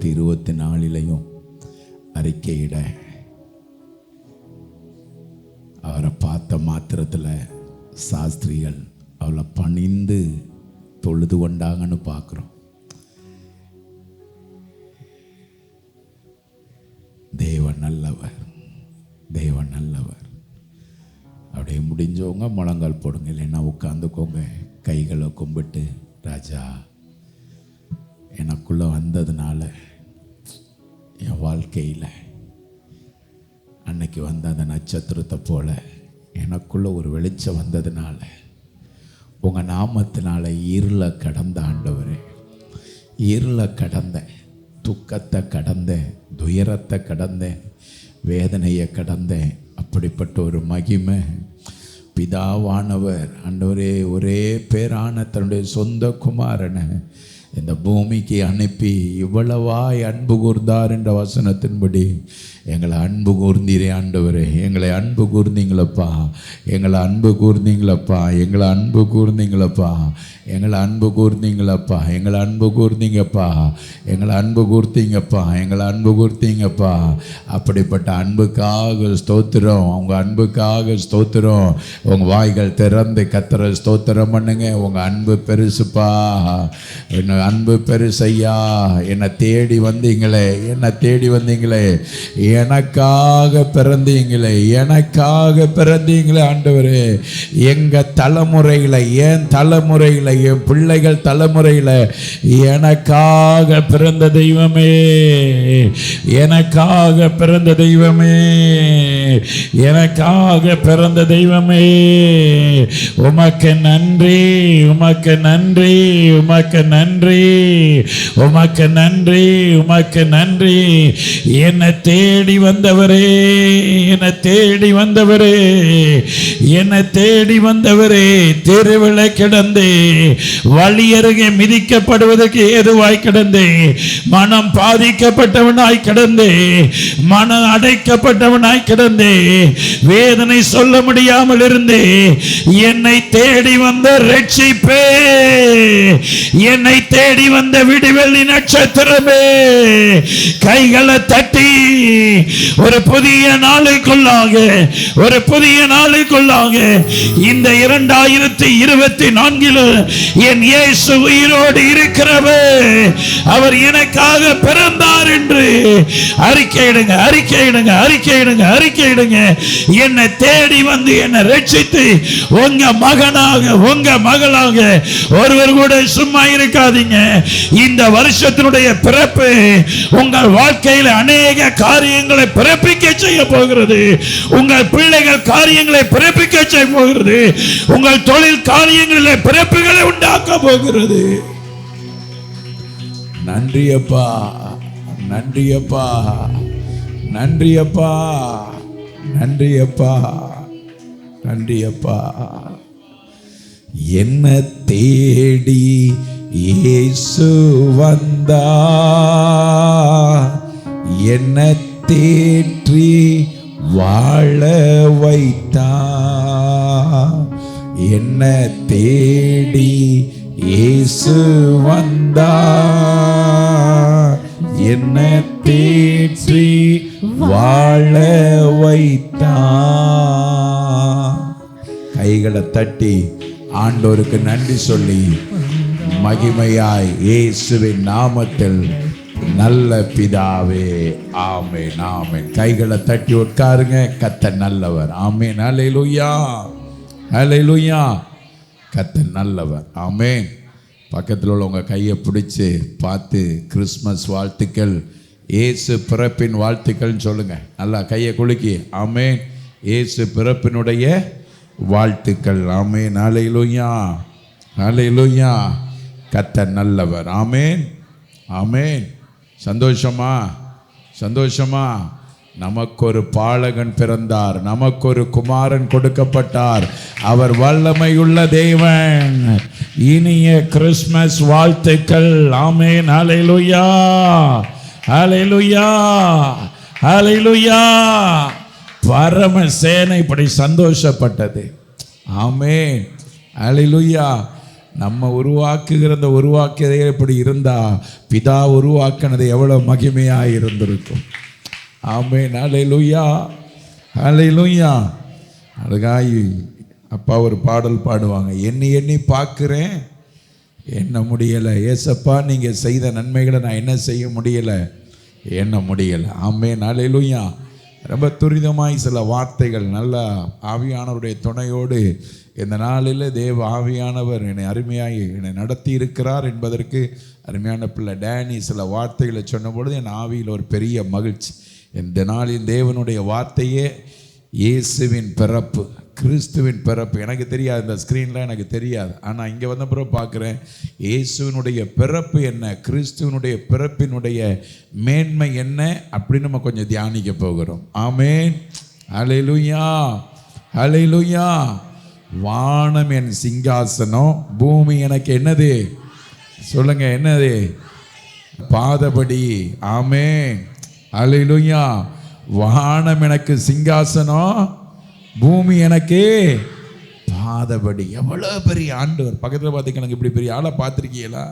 2024 அறிக்கையிட அவரை பார்த்த மாத்திரத்தில் சாஸ்திரிகள் அவளை பணிந்து தொழுது கொண்டாங்கன்னு பார்க்குறோம். தேவன் நல்லவர், தேவன் நல்லவர். அப்படியே முடிஞ்சவங்க முழங்கால் போடுங்க, இல்லைன்னா உட்காந்துக்கோங்க. கைகளை கும்பிட்டு, ராஜா எனக்குள்ளே வந்ததுனால என் வாழ்க்கையில் அன்னைக்கு வந்த அந்த நட்சத்திரத்தை போல எனக்குள்ள ஒரு வெளிச்சம் வந்ததுனால, உங்கள் நாமத்தினால இருளை கடந்த ஆண்டவரே, இருளை கடந்த, துக்கத்தை கடந்த, துயரத்தை கடந்த, வேதனையை கடந்த, அப்படிப்பட்ட ஒரு மகிமை பிதாவானவர் ஆண்டவரே ஒரே பேரான தன்னுடைய சொந்த குமாரனை இந்த பூமிக்கு அனுப்பி இவ்வளவாய் அன்பு கூர்ந்தார் என்ற வசனத்தின்படி எங்களை அன்பு கூர்ந்தீரே ஆண்டவரே. எங்களை அன்பு கூர்ந்தீங்களப்பா, எங்களை அன்பு கூர்ந்தீங்களப்பா, எங்களை அன்பு கூர்ந்தீங்களப்பா, எங்களை அன்பு கூர்ந்தீங்களப்பா, எங்களை அன்பு கூர்ந்தீங்கப்பா, எங்களை அன்பு கூர்த்தீங்கப்பா, எங்களை அன்பு கூர்த்தீங்கப்பா. அப்படிப்பட்ட அன்புக்காக ஸ்தோத்திரம், உங்கள் அன்புக்காக ஸ்தோத்திரம். உங்கள் வாய்கள் திறந்து கத்தரை ஸ்தோத்திரம் பண்ணுங்க. உங்கள் அன்பு பெருசுப்பா, என்ன அன்பு பெருசையா. என்னை தேடி வந்தீங்களே, என்னை தேடி வந்தீங்களே, எனக்காக பிறந்தீங்களே, எனக்காக பிறந்தீங்களே ஆண்டவரே. எங்கள் தலைமுறையில், என் தலைமுறையில், என் பிள்ளைகள் தலைமுறையில் எனக்காக பிறந்த தெய்வமே, எனக்காக பிறந்த தெய்வமே, எனக்காக பிறந்த தெய்வமே. உமக்கு நன்றி, உமக்கு நன்றி, உமக்கு நன்றி, உமக்கு நன்றி, உமக்கு நன்றி. என்னை தேடி வந்தவரே, என்னை தேடி வந்தவரே, என்னை தேடி வந்தவரே. தெருவில் கிடந்தே, வழி அருகே மிதிக்கப்படுவதற்கு ஏதுவாய் கிடந்தே, மனம் பாதிக்கப்பட்டவனாய் கிடந்தே, மனம் அடைக்கப்பட்டவனாய் கிடந்தே, வேதனை சொல்ல முடியாமல் இருந்தே, என்னை தேடி வந்த ரட்சிப்பே, என்னை தேடி வந்த விடுவெள்ளி நட்சத்திரமே, கைகளை தட்டி ஒரு புதிய நாளுக்குள்ளாக, ஒரு புதிய நாளுக்குள்ளாக இந்த 2024 என் இயேசு உயிரோடு இருக்கிறவர், அவர் எனக்காக பிறந்தார் என்று அறிக்கையிடுங்க, அறிக்கையிடுங்க, அறிக்கையிடுங்க, அறிக்கையிடுங்க. என்னை தேடி வந்து என்னை ரட்சித்து உங்க மகனாக, உங்க மகளாக ஒருவர் கூட சும்மா இருக்காதீங்க. இந்த வருஷத்தினுடைய பிறப்பு உங்கள் வாழ்க்கையில் அநேக காரியங்களை பிறப்பிக்க செய்ய போகிறது. உங்கள் பிள்ளைகள் காரியங்களை பிறப்பிக்க செய்ய போகிறது. உங்கள் தொழில் காரியங்களில் பிறப்புகளை உண்டாக்க போகிறது. நன்றியப்பா, நன்றியப்பா, நன்றியப்பா, நன்றியப்பா, நன்றியப்பா. என்ன தேடி இயேசு வந்தா, என்ன தேற்றி வாழ வைத்தா, என்ன தேடி இயேசு வந்தா, என்ன தேற்றி வாழ வைத்தா. கைகளை தட்டி ஆண்டவருக்கு நன்றி சொல்லி மகிமையாய் இயேசுவின் நாமத்தில் நல்ல பிதாவே, ஆமென், ஆமென். கைகளை தட்டி உட்காருங்க. கர்த்தர் நல்லவர். ஆமென். ஹல்லேலூயா, ஹல்லேலூயா. கர்த்தர் நல்லவர். ஆமென். பக்கத்தில் உள்ளவங்க கையை பிடிச்சு பார்த்து கிறிஸ்மஸ் வாழ்த்துக்கள், இயேசு பிறப்பின் வாழ்த்துக்கள் சொல்லுங்க. நல்லா கையை குலுக்கி ஆமென். இயேசு பிறப்பினுடைய வாழ்த்துக்கள். ஆமென். ஹல்லேலூயா, ஹல்லேலூயா. கர்த்தர் நல்லவர். ஆமென், ஆமென். சந்தோஷமா, சந்தோஷமா. நமக்கு ஒரு பாலகன் பிறந்தார், நமக்கு ஒரு குமாரன் கொடுக்கப்பட்டார். அவர் வல்லமையுள்ள தேவன். இனிய கிறிஸ்மஸ் வாழ்த்துக்கள். ஆமென். ஹல்லேலூயா, ஹல்லேலூயா, ஹல்லேலூயா. பரமசேனை இப்படி சந்தோஷப்பட்டது. ஆமென். ஹல்லேலூயா. நம்ம உருவாக்குகிற அந்த உருவாக்கியதே இப்படி இருந்தா பிதா உருவாக்கினது எவ்வளவு மகிமையாக இருந்திருக்கும். ஆமென். ஹல்லேலூயா, ஹல்லேலூயா. அழகாய் அப்பா ஒரு பாடல் பாடுவாங்க, எண்ணி எண்ணி பார்க்குறேன் எண்ண முடியலை. ஏசப்பா நீங்கள் செய்த நன்மைகளை நான் என்ன செய்ய முடியலை, எண்ண முடியலை. ஆமென். ஹல்லேலூயா. ரொம்ப துரிதமாய் சில வார்த்தைகள் நல்ல ஆவியானவருடைய துணையோடு இந்த நாளில் தேவ ஆவியானவர் என்னை அருமையாய் என்னை நடத்தி இருக்கிறார் என்பதற்கு அருமையான பிள்ளை டேனி சில வார்த்தைகளை சொன்னபொழுது என் ஆவியில் ஒரு பெரிய மகிழ்ச்சி. இந்த நாளில் தேவனுடைய வார்த்தையே இயேசுவின் பிறப்பு, கிறிஸ்துவின் பிறப்பு. எனக்கு தெரியாது, இந்த ஸ்க்ரீனில் எனக்கு தெரியாது. ஆனால் இங்கே வந்த பிறகு பார்க்குறேன் இயேசுவினுடைய பிறப்பு என்ன, கிறிஸ்துவனுடைய பிறப்பினுடைய மேன்மை என்ன அப்படின்னு நம்ம கொஞ்சம் தியானிக்க போகிறோம். ஆமென். ஹல்லேலூயா, ஹல்லேலூயா. வானம் என் சிங்காசனம், பூமி எனக்கு என்னது சொல்லுங்க, என்னது பாதபடி. ஆமென். ஹல்லேலூயா. வானம் எனக்கு சிங்காசனம், பூமி எனக்கு பாதபடி. எவ்வளோ பெரிய ஆண்டவர். பக்கத்தில் பார்த்தீங்கன்னா இப்படி பெரிய ஆளை பார்த்துருக்கீங்களா?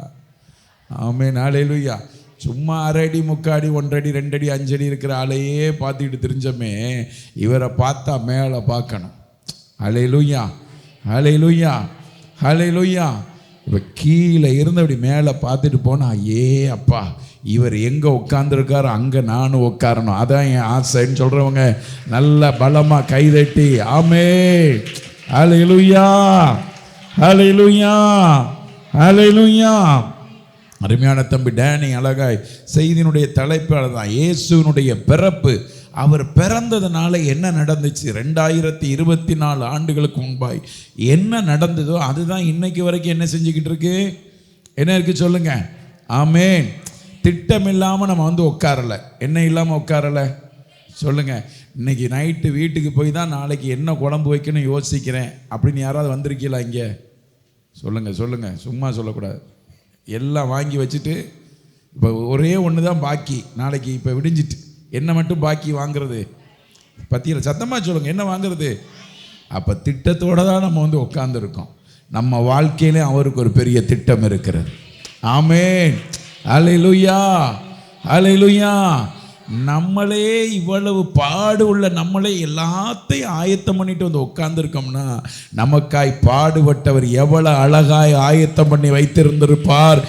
ஆமென். ஹல்லேலூயா. சும்மா 1 அடி 3 அடி 1 அடி 2 அடி 5 அடி இருக்கிற ஆளையே பார்த்துக்கிட்டு தெரிஞ்சோமே, இவரை பார்த்தா மேலே பார்க்கணும். ஹல்லேலூயா, ஹல்லேலூயா, ஹல்லேலூயா. இப்போ கீழே இருந்து அப்படி மேலே பார்த்துட்டு போனால், ஏ அப்பா இவர் எங்கே உட்காந்துருக்காரோ அங்கே நானும் உட்காரணும், அதான் என் ஆசைன்னு சொல்கிறவங்க நல்ல பலமாக கைதட்டி ஆமென். ஹல்லேலூயா, ஹல்லேலூயா, ஹல்லேலூயா. அருமையான தம்பி டேனி அழகாய் செய்தியினுடைய தலைப்பாளர் தான் இயேசுவினுடைய பிறப்பு. அவர் பிறந்ததுனால என்ன நடந்துச்சு, 2024 ஆண்டுகளுக்கு முன்பாய் என்ன நடந்ததோ அதுதான் இன்னைக்கு வரைக்கும் என்ன செஞ்சுக்கிட்டு இருக்கு, என்ன இருக்கு சொல்லுங்க. ஆமென். திட்டம் இல்லாமல் நம்ம வந்து உட்காரலை, என்ன இல்லாமல் உட்காரலை சொல்லுங்க. இன்னைக்கு நைட்டு வீட்டுக்கு போய் தான் நாளைக்கு என்ன குழம்பு வைக்கணும் யோசிக்கிறேன் அப்படின்னு யாராவது வந்திருக்கீங்களா இங்கே சொல்லுங்க, சொல்லுங்க. சும்மா சொல்லக்கூடாது. எல்லாம் வாங்கி வச்சுட்டு இப்போ ஒரே ஒன்று தான் பாக்கி, நாளைக்கு இப்போ விடிஞ்சிட்டு என்ன மட்டும் பாக்கி வாங்குறது, பத்தியில் சத்தமாக சொல்லுங்கள், என்ன வாங்குறது? அப்போ திட்டத்தோடு தான் நம்ம வந்து உட்காந்துருக்கோம். நம்ம வாழ்க்கையிலே அவருக்கு ஒரு பெரிய திட்டம் இருக்கிறது. ஆமென். ஹல்லேலூயா, ஹல்லேலூயா. நம்மளே இவ்வளவு பாடு உள்ள நம்மளே எல்லாத்தையும் ஆயத்தம் பண்ணிட்டு வந்து உட்கார்ந்துருக்கோம்னா நமக்காய் பாடுபட்டவர் எவ்வளவு அழகாய் ஆயத்தம் பண்ணி வைத்திருந்திருப்பார்,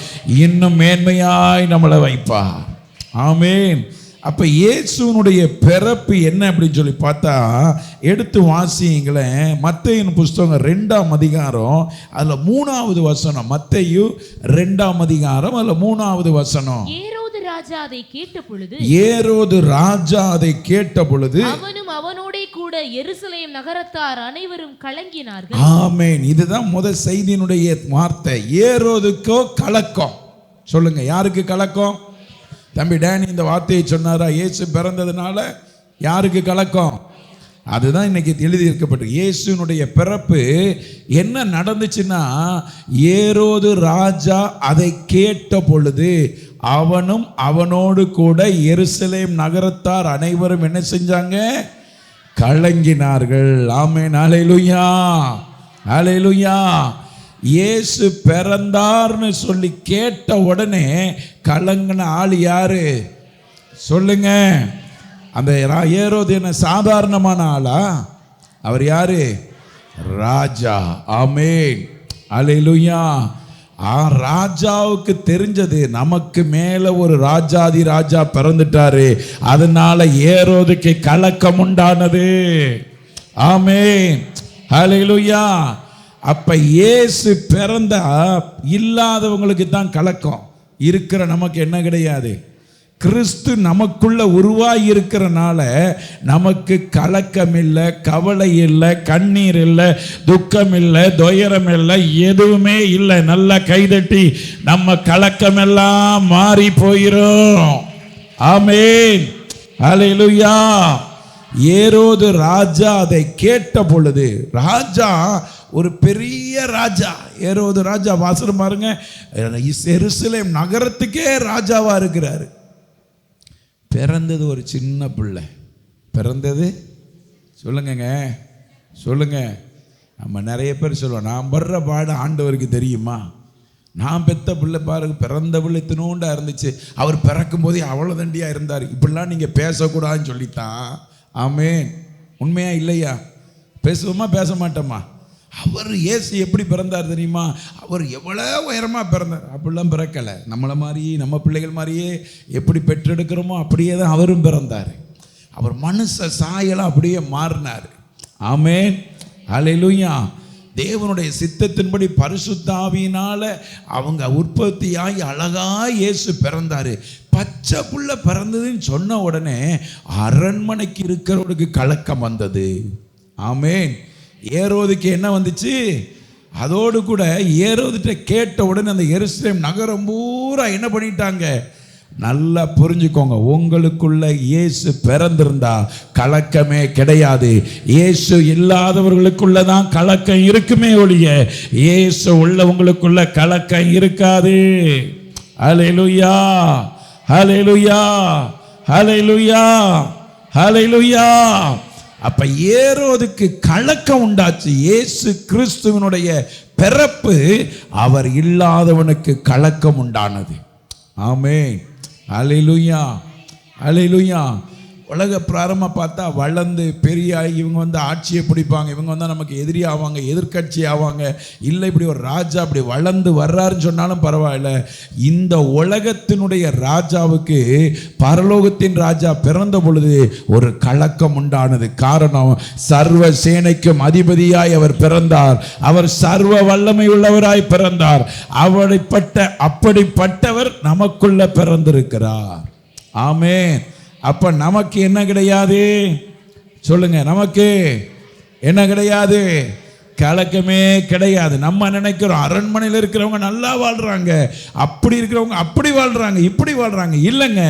இன்னும் மேன்மையாய் நம்மளை வைப்பார். ஆமென். அப்போ இயேசுனுடைய பிறப்பு என்ன அப்படின்னு சொல்லி பார்த்தா எடுத்து வாசிங்களேன். மத்தேயின் புஸ்தகம் 2ஆம் அதிகாரம் அதில் 3வது வசனம். மத்தேயு 2ஆம் அதிகாரம் அதில் 3வது வசனம். ஏரோது ராஜா அதை கேட்ட பொழுது, ஏரோது ராஜா அதை கேட்ட பொழுது அவனும் அவனோட கூட எருசலேம் நகரத்தார் அனைவரும் கலங்கினார்கள். ஆமென். இதுதான் முதல் செய்தியினுடைய வார்த்தை. ஏரோதுக்கோ கலக்கம். சொல்லுங்க, யாருக்கு கலக்கம்? தம்பி டேனி இந்த வார்த்தையை சொன்னாரா? இயேசு பிறந்ததுனால யாருக்கு கலக்கம்? அதுதான் இன்னைக்கு எழுதி இருக்கப்பட்டு இயேசுனுடைய பிறப்பு என்ன நடந்துச்சுன்னா, ஏரோது ராஜா அதை கேட்ட பொழுது அவனும் அவனோடு கூட எருசலேம் நகரத்தார் அனைவரும் என்ன செஞ்சாங்க? கலங்கினார்கள். ஆமென். ஹல்லேலூயா, ஹல்லேலூயா. இயேசு பிறந்தார்னு சொல்லி கேட்ட உடனே கலங்கின ஆள் யாரு சொல்லுங்க? அந்த ஏரோது என்ன சாதாரணமான ஆளா? அவர் யாரு? ராஜா. ஆமென். ஹல்லேலூயா. ராஜாவுக்கு தெரிஞ்சது நமக்கு மேல ஒரு ராஜாதி ராஜா பிறந்துட்டாரு, அதனால ஏரோதுக்கு கலக்கம் உண்டானது. ஆமென். ஹல்லேலூயா. அப்ப இயேசு பிறந்தா இல்லாதவங்களுக்கு தான் கலக்கம், இருக்கிற நமக்கு என்ன கிடையாது. கிறிஸ்து நமக்குள்ள உருவாகி இருக்கிறனால நமக்கு கலக்கம் இல்லை, கவலை இல்லை, கண்ணீர் இல்லை, துக்கம் இல்லை, துயரம் இல்லை, எதுவுமே இல்லை. நல்லா கைதட்டி நம்ம கலக்கம் எல்லாம் மாறி போயிரும். ஆமென். ஹல்லேலூயா. ஏரோது ராஜா அதை கேட்ட பொழுது, ராஜா ஒரு பெரிய ராஜா, ஏரோது ராஜா வாசனம் பாருங்க, எருசலேம் நகரத்துக்கே ராஜாவா இருக்கிறாரு. பிறந்தது ஒரு சின்ன பிள்ளை. பிறந்தது சொல்லுங்க, சொல்லுங்க. நம்ம நிறைய பேர் சொல்லுவோம், நான் படுற பாடு ஆண்டவருக்கு தெரியுமா, நான் பெத்த பிள்ளை பாருங்க, பிறந்த பிள்ளை தினோண்டா இருந்துச்சு, அவர் பிறக்கும் போதே அவ்வளோ தண்டியாக இருந்தார், இப்படிலாம் நீங்கள் பேசக்கூடாதுன்னு சொல்லித்தான். ஆமென். உண்மையா இல்லையா? பேசுவோமா பேச மாட்டோமா? அவர் இயேசு எப்படி பிறந்தார் தெரியுமா? அவர் எவ்வளோ உயரமாக பிறந்தார். அப்படிலாம் பிறக்கலை. நம்மளை மாதிரி நம்ம பிள்ளைகள் மாதிரியே எப்படி பெற்றெடுக்கிறோமோ அப்படியே தான் அவரும் பிறந்தார். அவர் மனுஷ சாயலாம் அப்படியே மாறினார். ஆமென். அல்லேலூயா. தேவனுடைய சித்தத்தின்படி பரிசுத்த ஆவியினால அவங்க உற்பத்தியாகி அழகா இயேசு பிறந்தாரு. பச்சை புள்ள பிறந்ததுன்னு சொன்ன உடனே அரண்மனைக்கு இருக்கிறவனுக்கு கலக்கம் வந்தது. ஆமென். ஏரோதுக்கு என்ன வந்துச்சு? அதோடு கூட ஏரோதுட்ட கேட்ட உடனே அந்த எருசலேம் நகரம் பூரா என்ன பண்ணிட்டாங்க? நல்லா புரிஞ்சுக்கோங்க, உங்களுக்குள்ள இயேசு பிறந்திருந்தா கலக்கமே கிடையாது. இயேசு இல்லாதவர்களுக்குள்ளதான் கலக்கம் இருக்குமே ஒழிய இயேசு உள்ளவங்களுக்குள்ள கலக்கம் இருக்காது. ஹல்லேலூயா, ஹல்லேலூயா, ஹல்லேலூயா, ஹல்லேலூயா. அப்ப ஏரோதுக்கு கலக்கம் உண்டாச்சு. இயேசு கிறிஸ்துவினுடைய பிறப்பு அவர் இல்லாதவனுக்கு கலக்கம் உண்டானது. ஆமென். அல்லேலூயா, அல்லேலூயா. உலக பிராரமாக பார்த்தா வளர்ந்து பெரியாகி இவங்க வந்து ஆட்சியை பிடிப்பாங்க, இவங்க வந்து நமக்கு எதிரி ஆவாங்க, எதிர்கட்சி ஆவாங்க. இல்லை, இப்படி ஒரு ராஜா அப்படி வளர்ந்து வர்றாருன்னு சொன்னாலும் பரவாயில்ல. இந்த உலகத்தினுடைய ராஜாவுக்கு பரலோகத்தின் ராஜா பிறந்த பொழுது ஒரு கலக்கம் உண்டானது. காரணம், சர்வ சேனைக்கும் அதிபதியாய் அவர் பிறந்தார். அவர் சர்வ வல்லமை உள்ளவராய் பிறந்தார். அப்படிப்பட்டவர் நமக்குள்ள பிறந்திருக்கிறார். ஆமென். அப்ப நமக்கு என்ன கிடையாது? சொல்லுங்க, நமக்கு என்ன கிடையாது? கலக்கமே கிடையாது. நம்ம நினைக்கிறோம் அரண்மனையில் இருக்கிறவங்க நல்லா வாழ்றாங்க, அப்படி இருக்கிறவங்க அப்படி வாழ்றாங்க, இப்படி வாழ்றாங்க. இல்லைங்க,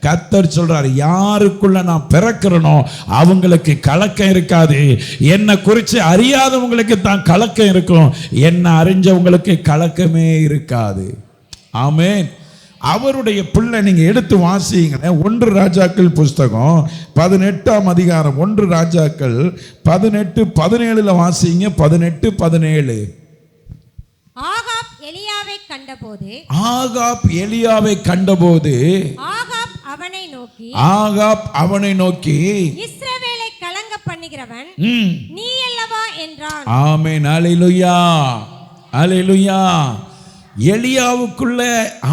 கர்த்தர் சொல்றாரு, யாருக்குள்ள நான் பிறக்கிறனோ அவங்களுக்கு கலக்கம் இருக்காது. என்னை குறித்து அறியாதவங்களுக்கு தான் கலக்கம் இருக்கும், என்ன அறிஞ்சவங்களுக்கு கலக்கமே இருக்காது. ஆமென். அவருடைய பிள்ளை நீங்க எடுத்து வாசிங்க. 1 ராஜாக்கள் புஸ்தகம் 18ஆம் அதிகாரம், 1 ராஜாக்கள் 18:17 வாசிங்க. 18:17. ஆகாப் எலியாவை கண்டபோது ஆகாப் அவனை நோக்கி இஸ்ரவேலை கலங்க பண்ணுகிறவன் நீ அல்லவா என்றான். ஆமென். அல்லேலூயா, அல்லேலூயா. எலியாவுக்குள்ள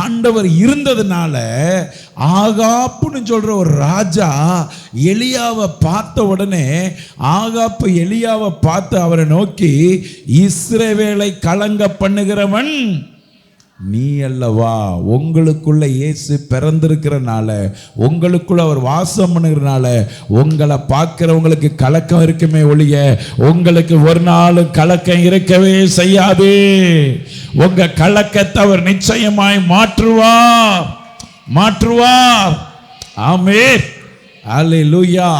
ஆண்டவர் இருந்ததுனால ஆகாப்புன்னு சொல்ற ஒரு ராஜா எலியாவை பார்த்த உடனே ஆகாப்பு எலியாவை பார்த்து அவரை நோக்கி, இஸ்ரவேலை கலங்க பண்ணுகிறவன் நீ அல்லவா. உங்களுக்குள்ள இயேசு பிறந்திருக்கிறனால, உங்களுக்குள்ள அவர் வாசம் பண்ணுகிறனால உங்களை பார்க்கிறவங்களுக்கு கலக்கம் இருக்குமே ஒழிய உங்களுக்கு ஒரு நாளும் கலக்கம் இருக்கவே செய்யாது. உங்க கலக்கத்தை அவர் நிச்சயமாய் மாற்றுவார். ஆமென். அல்லேலூயா,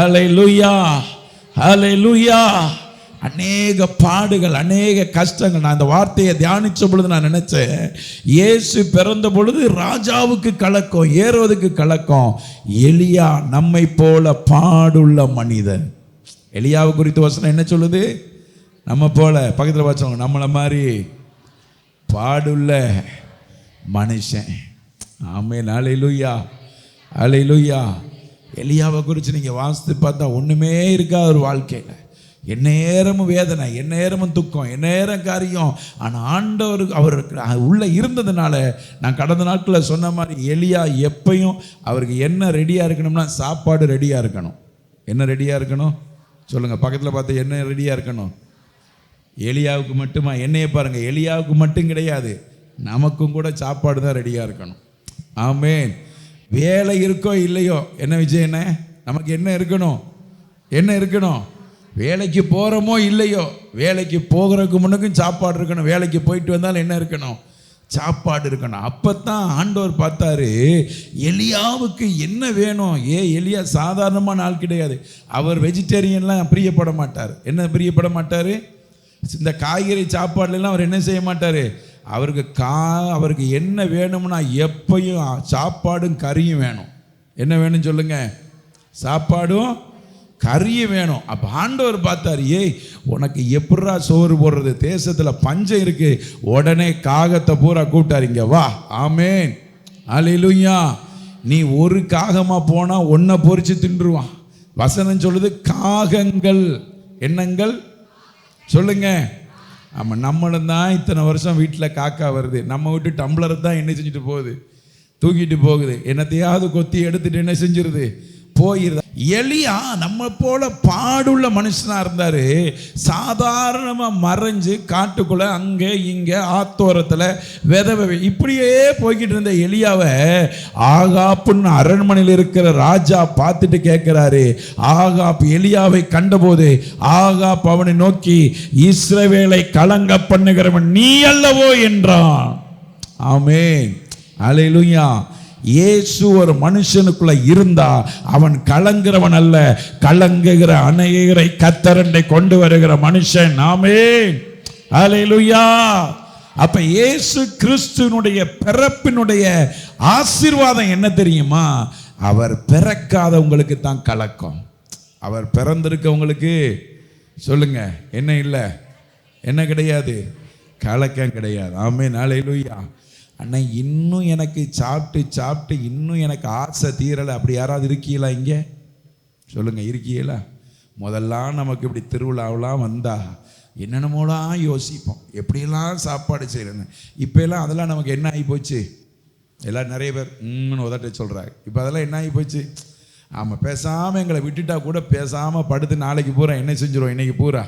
அல்லேலூயா, அல்லேலூயா. அநேக பாடுகள், அநேக கஷ்டங்கள். நான் இந்த வார்த்தையை தியானிச்ச பொழுது நான் நினைச்சேன், இயேசு பிறந்த பொழுது ராஜாவுக்கு கலக்கம், ஏரோதுக்கு கலக்கம். எலியா நம்மை போல பாடுள்ள மனிதன். எலியாவை குறித்து வசனம் என்ன சொல்லுது? நம்ம போல, பக்கத்தில் வச்சவங்க, நம்மளை மாதிரி பாடுள்ள மனுஷன். ஆமென். அல்லேலூயா, அல்லேலூயா. எலியாவை குறித்து நீங்கள் வாசித்து பார்த்தா ஒன்றுமே இருக்காது ஒரு வாழ்க்கையில். எந்நேரமும் வேதனை, எந்நேரமும் துக்கம், எந்நேரம் காரியம். ஆனால் ஆண்டவர் அவருக்கு உள்ளே இருந்ததுனால, நான் கடந்த நாட்களில் சொன்ன மாதிரி, எலியா எப்பையும் அவருக்கு என்ன ரெடியாக இருக்கணும்னா சாப்பாடு ரெடியாக இருக்கணும். என்ன ரெடியாக இருக்கணும்? சொல்லுங்கள், பக்கத்தில் பார்த்து, என்ன ரெடியாக இருக்கணும்? எலியாவுக்கு மட்டுமா? என்னையை பாருங்கள், எலியாவுக்கு மட்டும் கிடையாது, நமக்கும் கூட சாப்பாடு தான் ரெடியாக இருக்கணும். ஆமென். வேலை இருக்கோ இல்லையோ, என்ன விஜய், என்ன நமக்கு என்ன இருக்கணும்? என்ன இருக்கணும்? வேலைக்கு போகிறோமோ இல்லையோ, வேலைக்கு போகிறதுக்கு முன்னுக்கும் சாப்பாடு இருக்கணும். வேலைக்கு போயிட்டு வந்தாலும் என்ன இருக்கணும்? சாப்பாடு இருக்கணும். அப்போ தான் ஆண்டவர் பார்த்தாரு, எலியாவுக்கு என்ன வேணும். எலியா சாதாரணமான ஆள் கிடையாது. அவர் வெஜிடேரியன்லாம் பிரியப்பட மாட்டார். என்ன பிரியப்பட மாட்டார்? இந்த காய்கறி சாப்பாடுலாம் அவர் என்ன செய்ய மாட்டார். அவருக்கு என்ன வேணும்னா எப்பயும் சாப்பாடும் கறியும் வேணும். என்ன வேணும் சொல்லுங்க? சாப்பாடும் கறியை வேணும். அப்போ ஆண்டவர் பார்த்தார், ஏய் உனக்கு எப்படா சோறு போடுறது, தேசத்தில் பஞ்சம் இருக்கு. உடனே காகத்தை பூரா கூப்பிட்டார், இங்க வா. ஆமேன், அல்லேலூயா. நீ ஒரு காகமா போனா ஒன்றை பொறிச்சு தின்றுவான். வசனம் சொல்லுது காகங்கள் எண்ணங்கள் சொல்லுங்க. ஆமாம், நம்மளும் தான் இத்தனை வருஷம் வீட்டில் காக்கா வருது, நம்ம வீட்டு டம்ளரை தான் என்ன செஞ்சுட்டு போகுது, தூக்கிட்டு போகுது. என்னத்தையாவது கொத்தி எடுத்துட்டு என்ன செஞ்சிருது, போயிருது. எலியா நம்ம போல பாடுள்ள மனுஷனா இருந்தாரு. சாதாரணமா மறைஞ்சு காட்டுக்குள்ள அங்கே இங்க ஆத்தோரத்துல விதவை இப்படியே போய்கிட்டு இருந்த எலியாவை ஆகாப்புன்னு அரண்மனையில் இருக்கிற ராஜா பார்த்துட்டு கேட்கிறாரு. ஆகாப் எலியாவை கண்டபோது ஆகாப் அவனை நோக்கி, இஸ்ரவேலை கலங்க பண்ணுகிறவன் நீ அல்லவோ என்றான். ஆமென், அல்லேலூயா. இயேசு ஒரு மனுஷனுக்குள்ள இருந்தா அவன் கலங்குறவன் அல்ல, கலங்குகிற அநேகரை கத்தரண்டை கொண்டு வருகிற மனுஷன். ஆமென், அல்லேலூயா. அப்ப இயேசு கிறிஸ்துவினுடைய பிறப்பினுடைய ஆசீர்வாதம் என்ன தெரியுமா? அவர் பிறக்காதவங்களுக்கு தான் கலக்கம். அவர் பிறந்திருக்கவங்களுக்கு சொல்லுங்க என்ன இல்லை, என்ன கிடையாது, கலக்கம் கிடையாது. ஆமென், அல்லேலூயா. அண்ணா இன்னும் எனக்கு சாப்பிட்டு இன்னும் எனக்கு ஆசை தீரலை, அப்படி யாராவது இருக்கீங்களா இங்கே? சொல்லுங்க, இருக்கீங்களா? முதல்லாம் நமக்கு இப்படி திருவிழாவெலாம் வந்தா என்னென்னமோலாம் யோசிப்போம், எப்படியெல்லாம் சாப்பாடு செய்யறேன்னு. இப்போலாம் அதெல்லாம் நமக்கு என்ன ஆகி போச்சு? எல்லாம் நிறைய பேர் உதட்ட சொல்கிறாங்க. இப்போ அதெல்லாம் என்ன ஆகி போச்சு? ஆமாம், பேசாமல் எங்களை விட்டுட்டா கூட பேசாமல் படுத்து நாளைக்கு பூரா என்ன செஞ்சுருவோம், இன்னைக்கு பூரா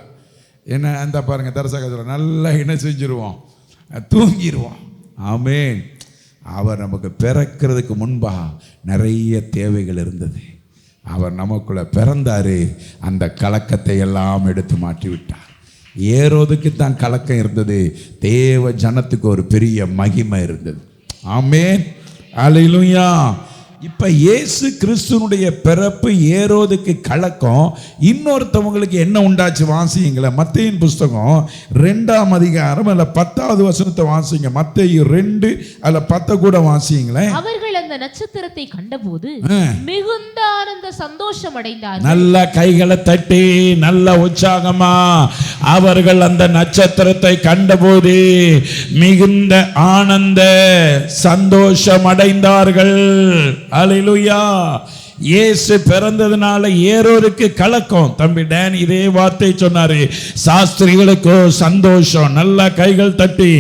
என்ன அந்த பாருங்க தரசாக சொல்ல நல்லா என்ன செஞ்சுருவோம், தூங்கிடுவோம். ஆமென். அவர் நமக்கு பிறக்கிறதுக்கு முன்பாக நிறைய தேவைகள் இருந்தது. அவர் நமக்குள்ள பிறந்தாரு, அந்த கலக்கத்தை எல்லாம் எடுத்து மாற்றி விட்டார். ஏரோதுக்கு தான் கலக்கம் இருந்தது, தேவ ஜனத்துக்கு ஒரு பெரிய மகிமை இருந்தது. ஆமென், அல்லேலூயா. இப்ப இயேசு கிறிஸ்துனுடைய பிறப்பு ஏரோதுக்கு கலக்கம், இன்னொருத்தவங்களுக்கு என்ன உண்டாச்சு? வாசிங்களேன், மத்தேயின் புஸ்தகம் 2ஆம் அதிகாரம் அல்ல 10வது வசனத்தை வாசிங்க. மத்தேயு 2 அல்ல 10 கூட வாசிங்களேன். அவர்கள் அந்த நட்சத்திரத்தை கண்டபோது மிகுந்த ஆனந்த சந்தோஷம் அடைந்தார்கள். நல்ல கைகளை தட்டி நல்ல உற்சாகமா அவர்கள் அந்த நட்சத்திரத்தை கண்டபோது மிகுந்த ஆனந்த சந்தோஷம் அடைந்தார்கள். அல்லேலூயா. இயேசு பிறந்ததுனால ஏரோதுக்கு கலக்கம். தம்பி டேன் இதே வார்த்தை சொன்னாரு, சாஸ்திரிகளுக்கோ சந்தோஷம். நல்ல கைகள் தட்டி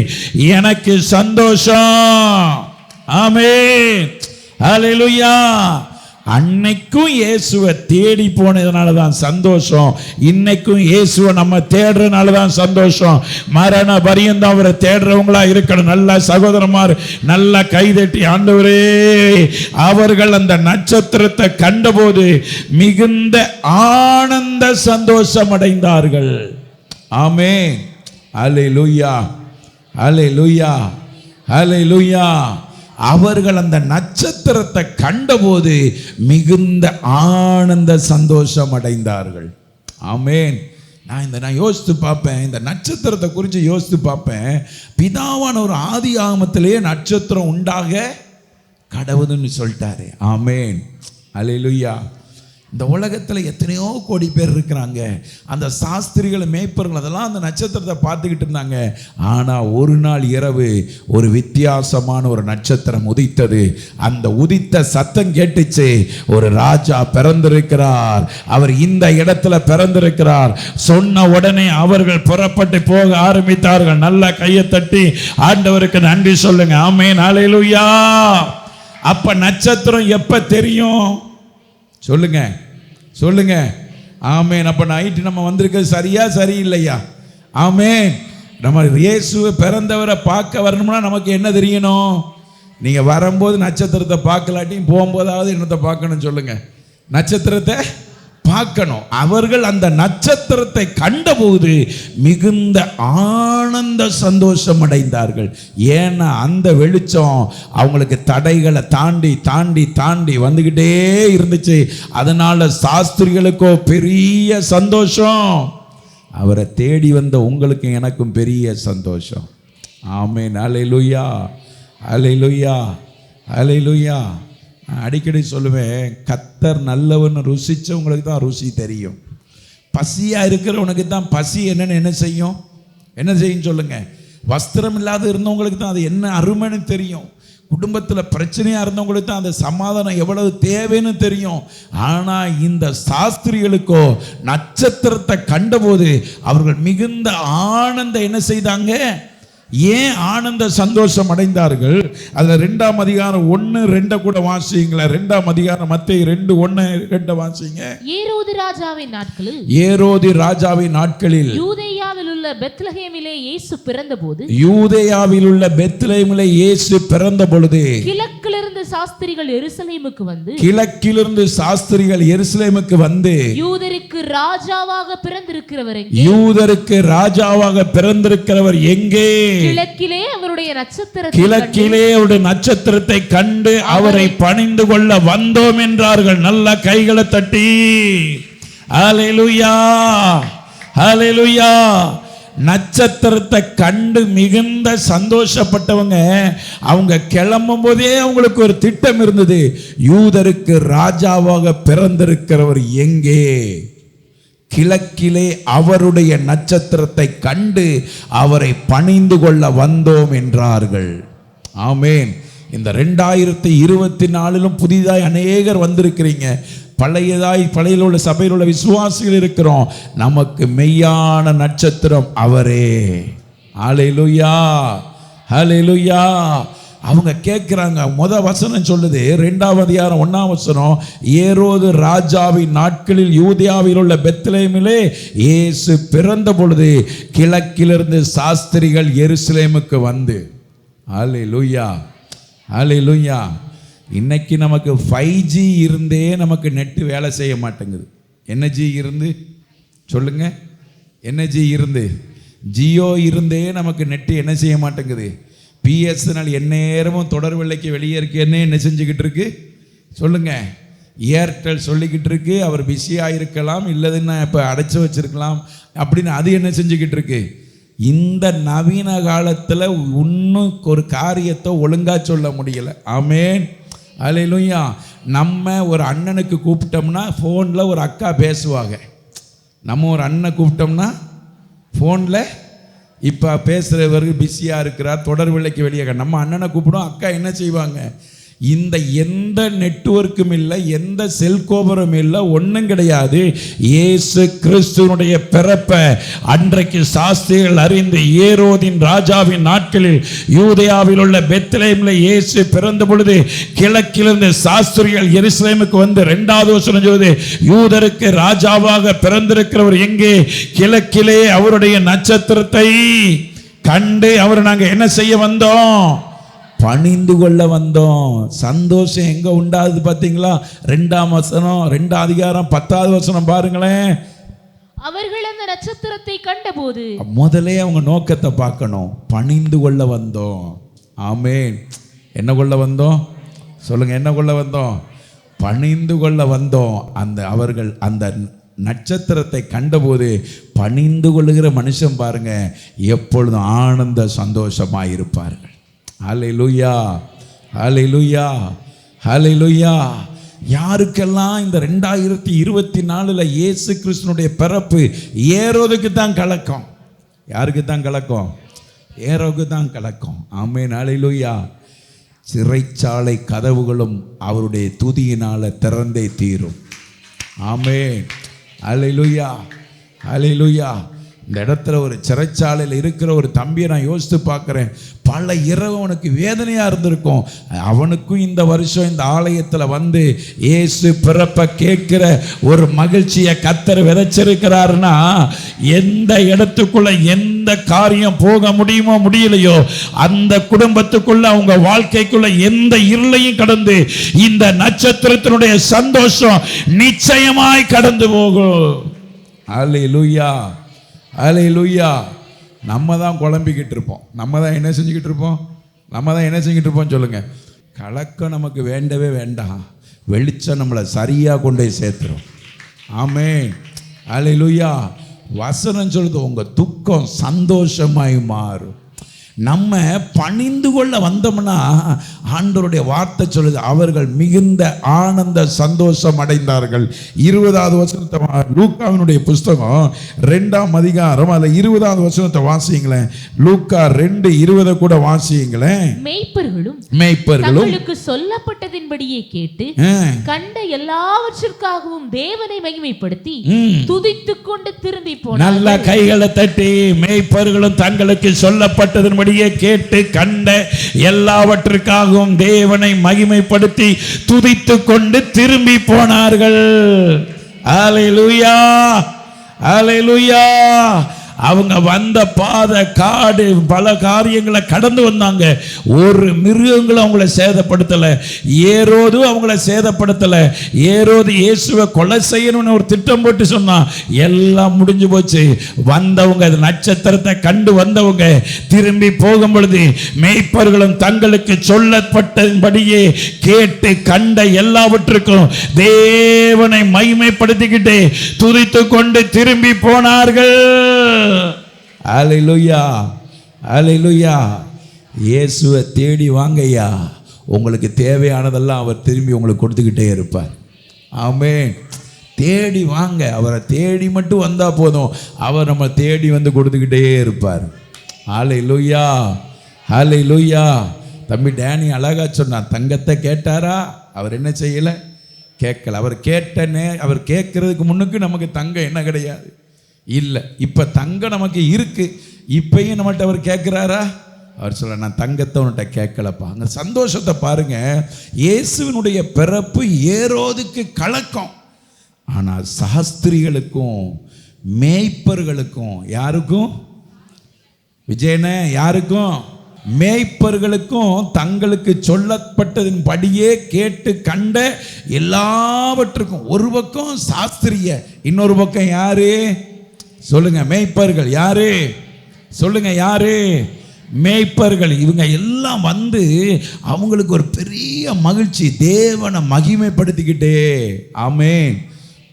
எனக்கு சந்தோஷம். ஆமென், அல்லேலூயா. அன்னைக்கும் இயேசுவை தேடி போனதுனால தான் சந்தோஷம், இன்னைக்கும் இயேசுவை நம்ம தேடுறதுனால தான் சந்தோஷம். மரண பரியந்தம் அவரை தேடுறவங்களா இருக்கணும். நல்ல சகோதரமார் நல்ல கைதட்டி, ஆண்டவரே, அவர்கள் அந்த நட்சத்திரத்தை கண்டபோது மிகுந்த ஆனந்த சந்தோஷம் அடைந்தார்கள். ஆமென், அல்லேலூயா, அல்லேலூயா, அல்லேலூயா. அவர்கள் அந்த நட்சத்திரத்தை கண்டபோது மிகுந்த ஆனந்த சந்தோஷம் அடைந்தார்கள். ஆமென். நான் யோசித்து பார்ப்பேன், இந்த நட்சத்திரத்தை குறித்து யோசித்து பார்ப்பேன். பிதாவான ஒரு ஆதி ஆகமத்திலேயே நட்சத்திரம் உண்டாக கடவுள்னு சொல்லிட்டாரு. ஆமென், அல்லேலூயா. இந்த உலகத்தில் எத்தனையோ கோடி பேர் இருக்கிறாங்க. அந்த சாஸ்திரிகள், மேய்ப்பர்கள் அதெல்லாம் அந்த நட்சத்திரத்தை பார்த்துக்கிட்டு இருந்தாங்க. ஆனால் ஒரு நாள் இரவு ஒரு வித்தியாசமான ஒரு நட்சத்திரம் உதித்தது. அந்த உதித்த சத்தம் கேட்டுச்சு, ஒரு ராஜா பிறந்திருக்கிறார், அவர் இந்த இடத்துல பிறந்திருக்கிறார். சொன்ன உடனே அவர்கள் புறப்பட்டு போக ஆரம்பித்தார்கள். நல்ல கையை தட்டி ஆண்டவருக்கு நன்றி சொல்லுங்க. ஆமென், அல்லேலூயா. அப்ப நட்சத்திரம் எப்ப தெரியும்? சொல்லுங்க, சொல்லுங்க. ஆமென். அப்ப நைட்டு நம்ம வந்திருக்கிறது சரியா சரியில்லையா? ஆமென். நம்ம இயேசுவை பிறந்தவரை பார்க்க வரணும்னா நமக்கு என்ன தெரியணும்? நீங்க வரும்போது நட்சத்திரத்தை பார்க்கலாட்டியும் போகும்போதாவது என்னத்தை பார்க்கணும்? சொல்லுங்க, நட்சத்திரத்தை பார்க்கணும். அவர்கள் அந்த நட்சத்திரத்தை கண்டபோது மிகுந்த ஆனந்த சந்தோஷம் அடைந்தார்கள். ஏன்னா அந்த வெளிச்சம் அவங்களுக்கு தடைகளை தாண்டி தாண்டி தாண்டி வந்துகிட்டே இருந்துச்சு. அதனால சாஸ்திரிகளுக்கோ பெரிய சந்தோஷம். அவரை தேடி வந்த உங்களுக்கு எனக்கும் பெரிய சந்தோஷம். ஆமென், அல்லேலூயா, அல்லேலூயா, அல்லேலூயா. நான் அடிக்கடி சொல்லுவேன், கர்த்தர் நல்லவன்னு ருசிச்சவங்களுக்கு தான் ருசி தெரியும். பசியாக இருக்கிறவனுக்கு தான் பசி என்னன்னு என்ன செய்யும் சொல்லுங்க. வஸ்திரம் இல்லாத இருந்தவங்களுக்கு தான் அது என்ன அருமைன்னு தெரியும். குடும்பத்தில் பிரச்சனையாக இருந்தவங்களுக்கு தான் அந்த சமாதானம் எவ்வளவு தேவைன்னு தெரியும். ஆனால் இந்த சாஸ்திரிகளுக்கோ நட்சத்திரத்தை கண்டபோது அவர்கள் மிகுந்த ஆனந்த என்ன செய்தாங்க? ஏன் ஆனந்த சந்தோஷம் அடைந்தார்கள்? அதில் 2ஆம் அதிகாரம் 1-2 கூட வாசிங்களேன். 2ஆம் அதிகாரம் மத்தேயு 2:1-2 வாசிங்க. ஏரோது ராஜாவின் நாட்களில் யூதேயாவில் உள்ள பெத்லகேமிலே இயேசு பிறந்த பொழுது கிழக்கிலிருந்து சாஸ்திரிகள் எருசலேமுக்கு வந்து யூதருக்கு ராஜாவாக பிறந்திருக்கிறவர் எங்கே? கிழக்கிலே அவருடைய நட்சத்திரத்தை கண்டு அவரை பணிந்து கொள்ள வந்தோம் என்றார்கள். நல்ல கைகளை தட்டி ஹல்லேலூயா, ஹல்லேலூயா. நட்சத்திரத்தை கண்டு மிகுந்த சந்தோஷப்பட்டவங்க, அவங்க கிளம்பும் போதே அவங்களுக்கு ஒரு திட்டம் இருந்தது. யூதருக்கு ராஜாவாக பிறந்திருக்கிறவர் எங்கே? கிழக்கிலே அவருடைய நட்சத்திரத்தை கண்டு அவரை பணிந்து கொள்ள வந்தோம் என்றார்கள். ஆமேன். இந்த 2024 புதிதாய் அநேகர் வந்திருக்கிறீங்க. பழைய உள்ள சபையில் உள்ள விசுவாசிகள் இருக்கிறோம். நமக்கு மெய்யான நட்சத்திரம் அவரே. ஹல்லேலூயா, ஹல்லேலூயா. அவங்க கேட்குறாங்க. வசனம் சொல்லுது, 2ஆம் அதிகாரம் 1ஆம் வசனம், ஏரோது ராஜாவின் நாட்களில் யூதேயாவில் உள்ள பெத்லகேமிலே இயேசு பிறந்த பொழுது கிழக்கிலிருந்து சாஸ்திரிகள் எருசலேமுக்கு வந்து. ஹல்லேலூயா, ஹல்லேலூயா. இன்னைக்கு நமக்கு 5G இருந்தே நமக்கு நெட்டு வேலை செய்ய மாட்டேங்குது. என்ன ஜி இருந்து சொல்லுங்க? என்ன ஜி இருந்து? ஜியோ இருந்தே நமக்கு நெட்டு என்ன செய்ய மாட்டேங்குது? பிஎஸ்என்எல் எந்நேரமும் தொடர் விலைக்கு வெளியே இருக்கு. என்ன செஞ்சுக்கிட்டு இருக்கு சொல்லுங்க? ஏர்டெல் சொல்லிக்கிட்டு இருக்கு அவர் பிஸியாக இருக்கலாம், இல்லதுன்னா இப்போ அடைச்சி வச்சிருக்கலாம் அப்படின்னு அது என்ன செஞ்சுக்கிட்டு இருக்கு? இந்த நவீன காலத்தில் இன்னும் ஒரு காரியத்தை ஒழுங்காக சொல்ல முடியல. ஆமேன், ஹல்லேலூயா. நம்ம ஒரு அண்ணனுக்கு கூப்பிட்டோம்னா ஃபோனில் ஒரு அக்கா பேசுவாங்க. நம்ம ஒரு அண்ணனை கூப்பிட்டோம்னா ஃபோனில் இப்போ பேசுகிறவருக்கு பிஸியாக இருக்கிறார், தொடர் விலைக்கு வெளியே. நம்ம அண்ணனை கூப்பிடும், அக்கா என்ன செய்வாங்க? இந்த எந்த நெட்வொர்க்கும் இல்லை, எந்த செல்கோபரும் இல்லை, ஒன்றும் கிடையாது. இயேசு கிறிஸ்துவனுடைய பிறப்பை அன்றைக்கு சாஸ்திரிகள் அறிந்து ஏரோதின் ராஜாவின் நாட்களில் யூதேயாவில் உள்ள பெத்லகேமில் இயேசு பிறந்த பொழுது கிழக்கிலிருந்து சாஸ்திரிகள் எருசலேமுக்கு வந்து. 2வது வசனம் சொல்லுது, யூதருக்கு ராஜாவாக பிறந்திருக்கிறவர் எங்கே? கிழக்கிலே அவருடைய நட்சத்திரத்தை கண்டு அவரை நாங்கள் என்ன செய்ய வந்தோம்? பணிந்து கொள்ள வந்தோம். சந்தோஷம் எங்க உண்டாது பார்த்தீங்களா? 2ஆம் வசனம் 2ஆம் அதிகாரம் 10வது வசனம் பாருங்களேன். அவர்கள் அந்த நட்சத்திரத்தை கண்டபோது முதலே அவங்க நோக்கத்தை பார்க்கணும். பணிந்து கொள்ள வந்தோம். ஆமேன். என்ன கொள்ள வந்தோம் சொல்லுங்க? என்ன கொள்ள வந்தோம்? பணிந்து கொள்ள வந்தோம். அவர்கள் அந்த நட்சத்திரத்தை கண்டபோது பணிந்து கொள்ளுகிற மனுஷன் பாருங்க எப்பொழுதும் ஆனந்த சந்தோஷமாக இருப்பார்கள். ஹல்லேலூயா, ஹல்லேலூயா, ஹல்லேலூயா. யாருக்கெல்லாம் இந்த 2024 இயேசு கிறிஸ்துனுடைய பிறப்பு ஏரோதுக்கு தான் கலக்கம். யாருக்கு தான் கலக்கம்? ஏரோதுக்கு தான் கலக்கம். ஆமென், ஹல்லேலூயா. சிறைச்சாலை கதவுகளும் அவருடைய துதியினால திறந்தே தீரும். ஆமென், ஹல்லேலூயா, ஹல்லேலூயா. இந்த இடத்துல ஒரு சிறைச்சாலையில் இருக்கிற ஒரு தம்பியை நான் யோசித்து பார்க்குறேன். பல இரவு அவனுக்கு வேதனையாக இருந்திருக்கும். அவனுக்கும் இந்த வருஷம் இந்த ஆலயத்தில் வந்து இயேசு பிறப்பை கேட்கிற ஒரு மகிழ்ச்சியை கர்த்தர் விதைச்சிருக்கிறாருன்னா, எந்த இடத்துக்குள்ள எந்த காரியம் போக முடியுமோ முடியலையோ அந்த குடும்பத்துக்குள்ள அவங்க வாழ்க்கைக்குள்ள எந்த இருளையும் கடந்து இந்த நட்சத்திரத்தினுடைய சந்தோஷம் நிச்சயமாய் கடந்து போகும். அல்லேலூயா, அல்லேலூயா. நம்ம தான் குழம்பிக்கிட்டு இருப்போம். நம்ம தான் என்ன செஞ்சுக்கிட்டு இருப்போம் சொல்லுங்க? கலக்கம் நமக்கு வேண்டவே வேண்டாம். வெளிச்சம் நம்மளை சரியாக கொண்டு போய் சேர்த்துரும். ஆமென், அல்லேலூயா. வசனம் சொல்லுது, உங்கள் துக்கம் சந்தோஷமாய் மாறும். நம்ம பணிந்து கொள்ள வந்தோம்னா ஆண்டவருடைய வார்த்தை சொல்லுது, அவர்கள் மிகுந்த ஆனந்த சந்தோஷம் அடைந்தார்கள். 20வது வசனத்தை லூக்காவினுடைய புஸ்தகம் 2ஆம் அதிகாரம் அதில் 20வது வசனத்தை வாசிங்களேன். லூக்கா 2:20 கூட வாசிங்களேன். மேய்ப்பர்களும் தங்களுக்கு சொல்லப்பட்டதின்படியே கேட்டு கண்ட எல்லாவற்றிற்காகவும் தேவனை மகிமைப்படுத்தி துதித்துக் கொண்டு திரும்பி போனார்கள். நல்ல கைகளை தட்டி, மேய்ப்பர்களும் தங்களுக்கு சொல்லப்பட்டதன்படியே கேட்டு கண்ட எல்லாவற்றிற்காகவும் தேவனை மகிமைப்படுத்தி துதித்துக் கொண்டு திரும்பி போனார்கள். அல்லேலூயா, அல்லேலூயா. அவங்க வந்த பாதை காடு, பல காரியங்களை கடந்து வந்தாங்க. ஒரு மிருகங்களும் அவங்கள சேதப்படுத்தலை. ஏரோது அவங்கள சேதப்படுத்தலை. ஏரோது இயேசுவை கொலை செய்யணும்னு ஒரு திட்டம் போட்டு சொன்னான். எல்லாம் முடிஞ்சு போச்சு. வந்தவங்க நட்சத்திரத்தை கண்டு வந்தவங்க திரும்பி போகும் பொழுது மேய்ப்பர்களும் தங்களுக்கு சொல்லப்பட்டபடியே கேட்டு கண்ட எல்லாவற்றுக்கும் தேவனை மகிமைப்படுத்திக்கிட்டு துதித்து கொண்டு திரும்பி போனார்கள். அல்லேலூயா, அல்லேலூயா. இயேசுவை தேடி வாங்கய்யா. உங்களுக்கு தேவையானதெல்லாம் அவர் திரும்பி உங்களுக்கு கொடுத்துக்கிட்டே இருப்பார். ஆமென். தேடி வாங்க. அவரை தேடி மட்டும் வந்தா போதும், அவர் நம்ம தேடி வந்து கொடுத்துக்கிட்டே இருப்பார். அல்லேலூயா, அல்லேலூயா. தம்பி டேனி அழகா சொன்னார். தங்கத்தை கேட்டாரா? அவர் என்ன செய்யல? கேட்கல. அவர் கேட்கறதுக்கு முன்னுக்கு நமக்கு தங்கம் என்ன கிடையாது, இல்லை. இப்போ தங்கம் நமக்கு இருக்கு. இப்பயும் நம்மகிட்ட அவர் கேட்குறாரா? அவர் சொல்ல, நான் தங்கத்தை உன்கிட்ட கேட்கலப்பா. அந்த சந்தோஷத்தை பாருங்க. இயேசுவினுடைய பிறப்பு ஏரோதுக்கு கலக்கம். ஆனால் சாஸ்திரிகளுக்கும் மேய்ப்பர்களுக்கும், யாருக்கும் விஜயனே, யாருக்கும் மேய்ப்பர்களுக்கும் தங்களுக்கு சொல்லப்பட்டதின் படியே கேட்டு கண்ட எல்லாவற்றுக்கும். ஒரு பக்கம் சாஸ்திரிய, இன்னொரு பக்கம் யாரு சொல்லுங்க? மேய்ப்பர்கள். யாரு சொல்லுங்க? யாரு? மேய்ப்பர்கள். இவங்க எல்லாம் வந்து அவங்களுக்கு ஒரு பெரிய மகிழ்ச்சி. தேவனை மகிமைப்படுத்திக்கிட்டே, ஆமென்,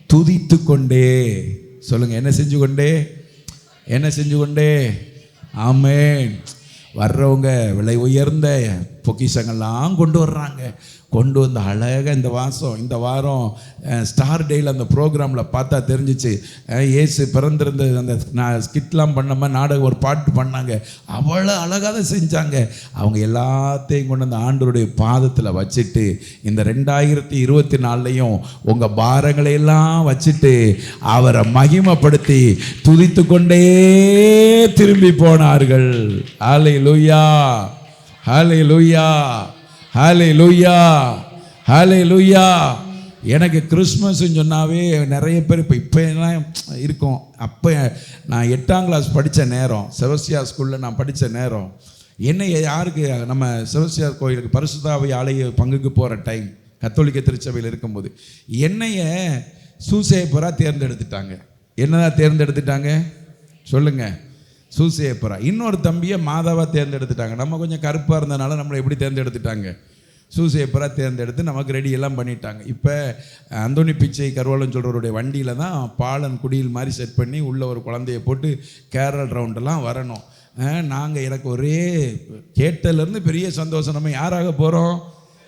துதித்து கொண்டே. சொல்லுங்க, என்ன செஞ்சு கொண்டே? என்ன செஞ்சு கொண்டே? ஆமென். வர்றவங்க விலை உயர்ந்த பொக்கிஷங்கள்லாம் கொண்டு வர்றாங்க. கொண்டு வந்து அழகாக இந்த வாரம் ஸ்டார் டேயில் அந்த ப்ரோக்ராமில் பார்த்தா தெரிஞ்சிச்சு. இயேசு பிறந்திருந்த அந்த ஸ்கிட்லாம் பண்ணாம நாடகம் ஒரு பாட்டு பண்ணாங்க. அவ்வளோ அழகாக தான் செஞ்சாங்க. அவங்க எல்லாத்தையும் கொண்டு அந்த ஆண்டவருடைய பாதத்தில் வச்சுட்டு இந்த 2024லையும் உங்கள் பாரங்களையெல்லாம் வச்சுட்டு அவரை மகிமைப்படுத்தி துதித்து கொண்டே திரும்பி போனார்கள். அல்லேலூயா, அல்லேலூயா, ஹல்லேலூயா, ஹல்லேலூயா. எனக்கு கிறிஸ்மஸ்ன்னு சொன்னாவே நிறைய பேர் இப்போ எல்லாம் இருக்கும். அப்போ நான் 8ஆம் கிளாஸ் படித்த நேரம், செபஸ்தியார் ஸ்கூலில் நான் படித்த நேரம், என்ன யாருக்கு நம்ம செபஸ்தியார் கோயிலுக்கு பரிசுத்தாவி ஆலய பங்குக்கு போகிற டைம், கத்தோலிக்க திருச்சபையில் இருக்கும்போது என்னைய சூசேப்பராக தேர்ந்தெடுத்துட்டாங்க. என்னதான் தேர்ந்தெடுத்துட்டாங்க சொல்லுங்க? சூசேப்பரா. இன்னொரு தம்பியை மாதாவாக தேர்ந்தெடுத்துட்டாங்க. நம்ம கொஞ்சம் கருப்பாக இருந்தனால நம்மளை எப்படி தேர்ந்தெடுத்துட்டாங்க? சூசேப்பராக தேர்ந்தெடுத்து நமக்கு ரெடி எல்லாம் பண்ணிட்டாங்க. இப்போ அந்தோனி பிச்சை கருவாலன்னு சொல்கிறவருடைய வண்டியில் தான் பாலன் குடியில் மாதிரி செட் பண்ணி உள்ளே ஒரு குழந்தைய போட்டு கேரல் ரவுண்டெல்லாம் வரணும். எனக்கு ஒரே கேட்டலேருந்து பெரிய சந்தோஷம். நம்ம யாராக போகிறோம்?